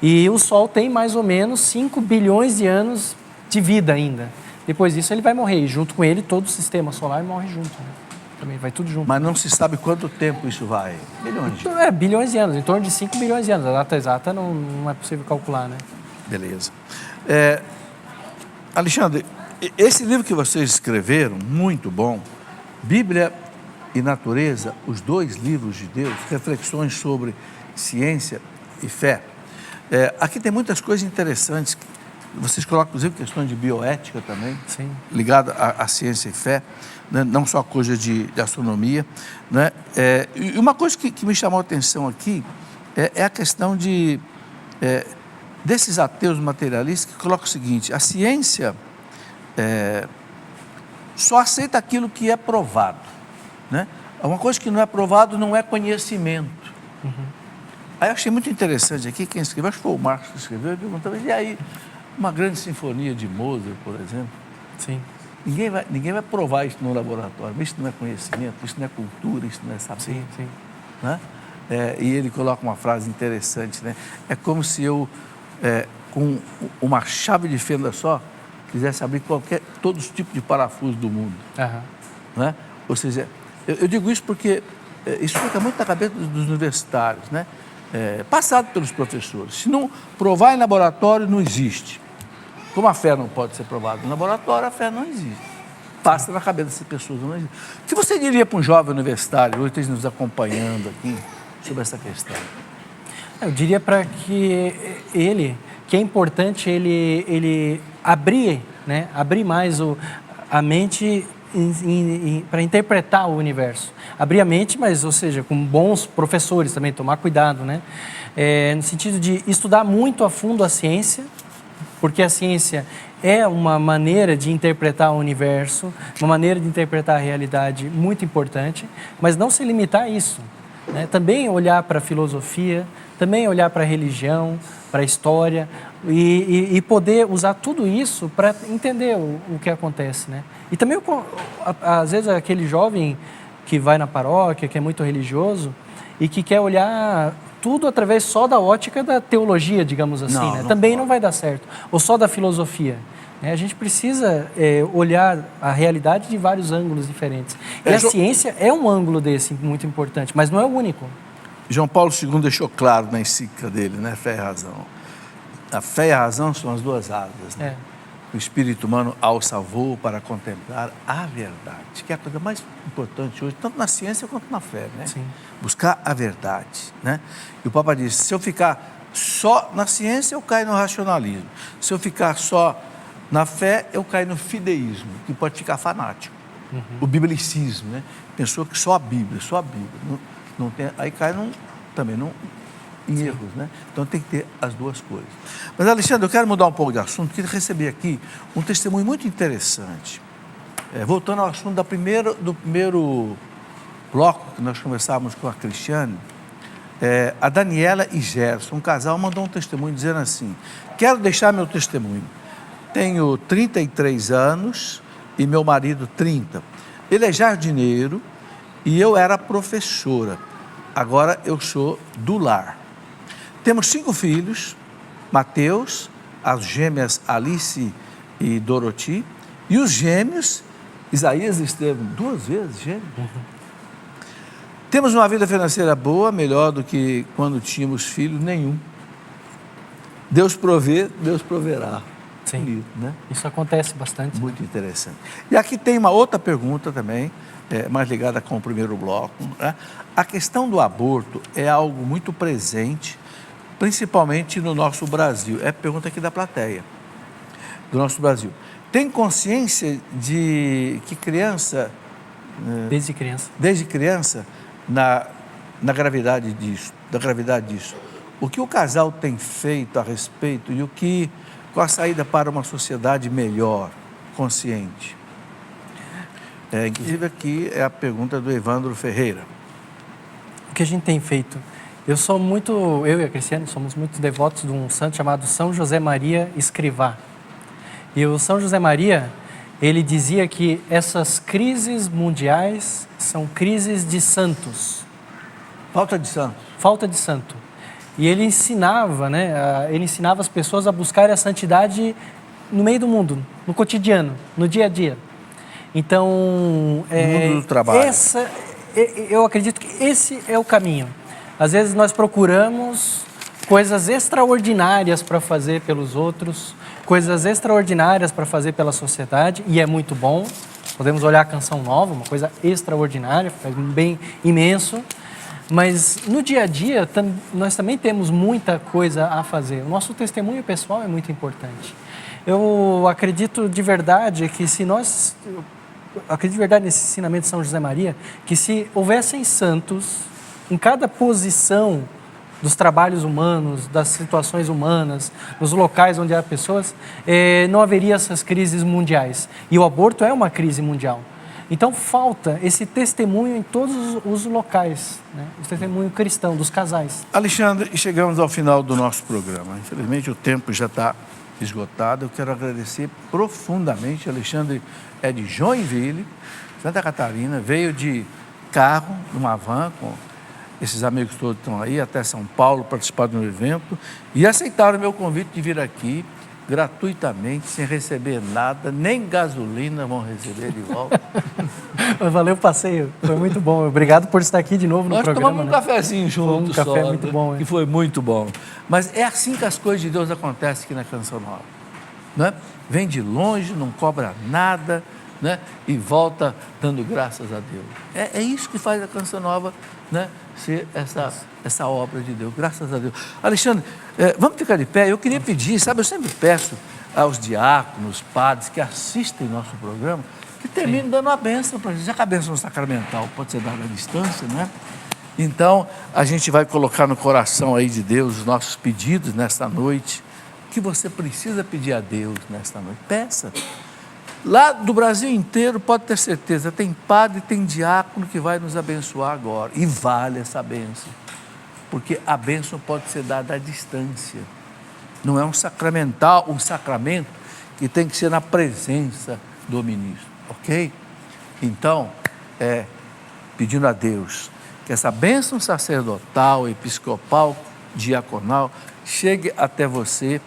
E o Sol tem mais ou menos 5 bilhões de anos de vida ainda. Depois disso ele vai morrer, e junto com ele todo o sistema solar morre junto, né? Também vai tudo junto. Mas não se sabe quanto tempo isso vai. Milhões. Bilhões de anos, em torno de 5 bilhões de anos. A data exata não é possível calcular, né? Beleza. Alexandre, esse livro que vocês escreveram, muito bom, Bíblia e Natureza, os 2 livros de Deus, reflexões sobre ciência e fé. Aqui tem muitas coisas interessantes. Vocês colocam, inclusive, questões de bioética também, sim, ligada à ciência e fé, né? Não só coisa de astronomia. Né? E uma coisa que me chamou a atenção aqui é a questão desses ateus materialistas que colocam o seguinte: a ciência só aceita aquilo que é provado. Né? Uma coisa que não é provado não é conhecimento. Uhum. Aí eu achei muito interessante aqui, quem escreveu, acho que foi o Marcos que escreveu, ele perguntou, e aí, uma grande sinfonia de Mozart, por exemplo? Sim. Ninguém vai provar isso no laboratório, isso não é conhecimento, isso não é cultura, isso não é saber. Sim, sim. Né? E ele coloca uma frase interessante, né? É como se eu, com uma chave de fenda só, quisesse abrir todos os tipos de parafusos do mundo. Uhum. Né? Ou seja, eu digo isso porque isso fica muito na cabeça dos universitários, né? Passado pelos professores. Se não provar em laboratório, não existe. Como a fé não pode ser provada em laboratório, a fé não existe. Passa na cabeça dessas pessoas, não existe. O que você diria para um jovem universitário, hoje está nos acompanhando aqui, sobre essa questão? Eu diria para que é importante ele abrir, né? Abrir mais a mente para interpretar o universo. Abrir a mente, mas, ou seja, com bons professores também, tomar cuidado, né? No sentido de estudar muito a fundo a ciência, porque a ciência é uma maneira de interpretar o universo, uma maneira de interpretar a realidade muito importante, mas não se limitar a isso, né? Também olhar para a filosofia, também olhar para a religião, para a história e poder usar tudo isso para entender o que acontece, né? E também, às vezes, aquele jovem que vai na paróquia, que é muito religioso e que quer olhar tudo através só da ótica da teologia, digamos assim, né? Também não vai dar certo. Ou só da filosofia. A gente precisa olhar a realidade de vários ângulos diferentes. E a ciência é um ângulo desse muito importante, mas não é o único. João Paulo II deixou claro na encíclica dele, né? Fé e razão. A fé e a razão são as 2 asas, né? O espírito humano alça voo para contemplar a verdade, que é a coisa mais importante hoje, tanto na ciência quanto na fé, né? Sim. Buscar a verdade, né? E o Papa disse, se eu ficar só na ciência, eu caio no racionalismo. Se eu ficar só na fé, eu caio no fideísmo, que pode ficar fanático. Uhum. O biblicismo, né? Pensou que só a Bíblia. Não tem, aí cai em erros, né? Então tem que ter as 2 coisas. Mas, Alexandre, eu quero mudar um pouco de assunto, queria receber aqui um testemunho muito interessante. Voltando ao assunto do primeiro bloco que nós conversávamos com a Cristiane, a Daniela e Gerson, um casal, mandou um testemunho dizendo assim: quero deixar meu testemunho. Tenho 33 anos e meu marido 30. Ele é jardineiro e eu era professora. Agora eu sou do lar. Temos 5 filhos, Mateus, as gêmeas Alice e Doroti, e os gêmeos, Isaías e Estevão, 2 vezes gêmeos. Uhum. Temos uma vida financeira boa, melhor do que quando tínhamos filhos nenhum. Deus provê, Deus proverá. Sim, bonito, né? Isso acontece bastante. Muito interessante. E aqui tem uma outra pergunta também, mais ligada com o primeiro bloco, né? A questão do aborto é algo muito presente, principalmente no nosso Brasil. É a pergunta aqui da plateia, do nosso Brasil. Tem consciência de que criança... Desde criança, na gravidade disso, o que o casal tem feito a respeito e qual a saída para uma sociedade melhor, consciente? Inclusive aqui é a pergunta do Evandro Ferreira. O que a gente tem feito? Eu e a Cristiane somos muito devotos de um santo chamado São José Maria Escrivá. E o São José Maria, ele dizia que essas crises mundiais são crises de santos. Falta de santos. Falta de santo. E ele ensinava, né? Ele ensinava as pessoas a buscar a santidade no meio do mundo, no cotidiano, no dia a dia. Então, mundo do trabalho. Eu acredito que esse é o caminho. Às vezes nós procuramos coisas extraordinárias para fazer pelos outros, coisas extraordinárias para fazer pela sociedade, e é muito bom. Podemos olhar a Canção Nova, uma coisa extraordinária, faz um bem imenso. Mas no dia a dia, nós também temos muita coisa a fazer. O nosso testemunho pessoal é muito importante. Eu acredito de verdade que acredito de verdade nesse ensinamento de São José Maria, que se houvessem santos em cada posição dos trabalhos humanos, das situações humanas, nos locais onde há pessoas, não haveria essas crises mundiais. E o aborto é uma crise mundial. Então falta esse testemunho em todos os locais, né? O testemunho cristão dos casais. Alexandre, chegamos ao final do nosso programa. Infelizmente o tempo já está esgotado. Eu quero agradecer profundamente. Alexandre é de Joinville, Santa Catarina, veio de carro, numa van, com esses amigos todos que estão aí, até São Paulo, participar de um evento, e aceitaram o meu convite de vir aqui gratuitamente, sem receber nada, nem gasolina vão receber de volta. Valeu o passeio, foi muito bom. Obrigado por estar aqui de novo no programa. Nós tomamos um cafezinho juntos, um café muito bom, que foi muito bom. Mas é assim que as coisas de Deus acontecem aqui na Canção Nova, né? Vem de longe, não cobra nada, né? E volta dando graças a Deus. É isso que faz a Canção Nova, né? Ser essa obra de Deus, graças a Deus. Alexandre, vamos ficar de pé. Eu queria pedir, sabe, eu sempre peço aos diáconos, padres que assistem nosso programa, que terminem dando uma bênção para a gente. Já que a bênção sacramental pode ser dada à distância, né? Então, a gente vai colocar no coração aí de Deus os nossos pedidos nesta noite. O que você precisa pedir a Deus nesta noite? Peça. Lá do Brasil inteiro, pode ter certeza, tem padre, tem diácono que vai nos abençoar agora. E vale essa bênção, porque a bênção pode ser dada à distância. Não é um sacramento que tem que ser na presença do ministro, ok? Então, pedindo a Deus que essa bênção sacerdotal, episcopal, diaconal, chegue até você,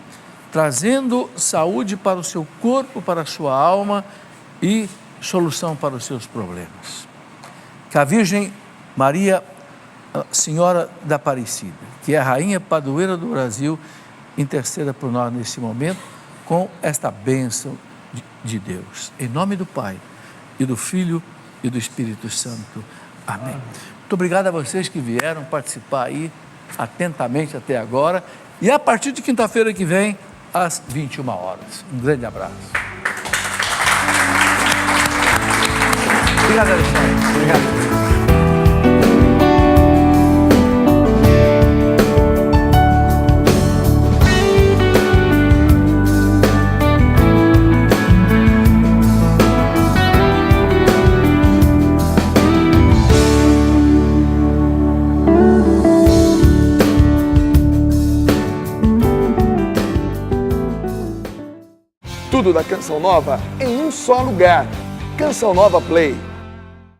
trazendo saúde para o seu corpo, para a sua alma e solução para os seus problemas. Que a Virgem Maria, Senhora da Aparecida, que é a Rainha Padroeira do Brasil, interceda por nós nesse momento com esta bênção de Deus. Em nome do Pai, e do Filho e do Espírito Santo. Amém. Muito obrigado a vocês que vieram participar aí atentamente até agora. E a partir de quinta-feira que vem, às 21 horas. Um grande abraço. Obrigado, Alexandre. Obrigado. Tudo da Canção Nova em um só lugar. Canção Nova Play.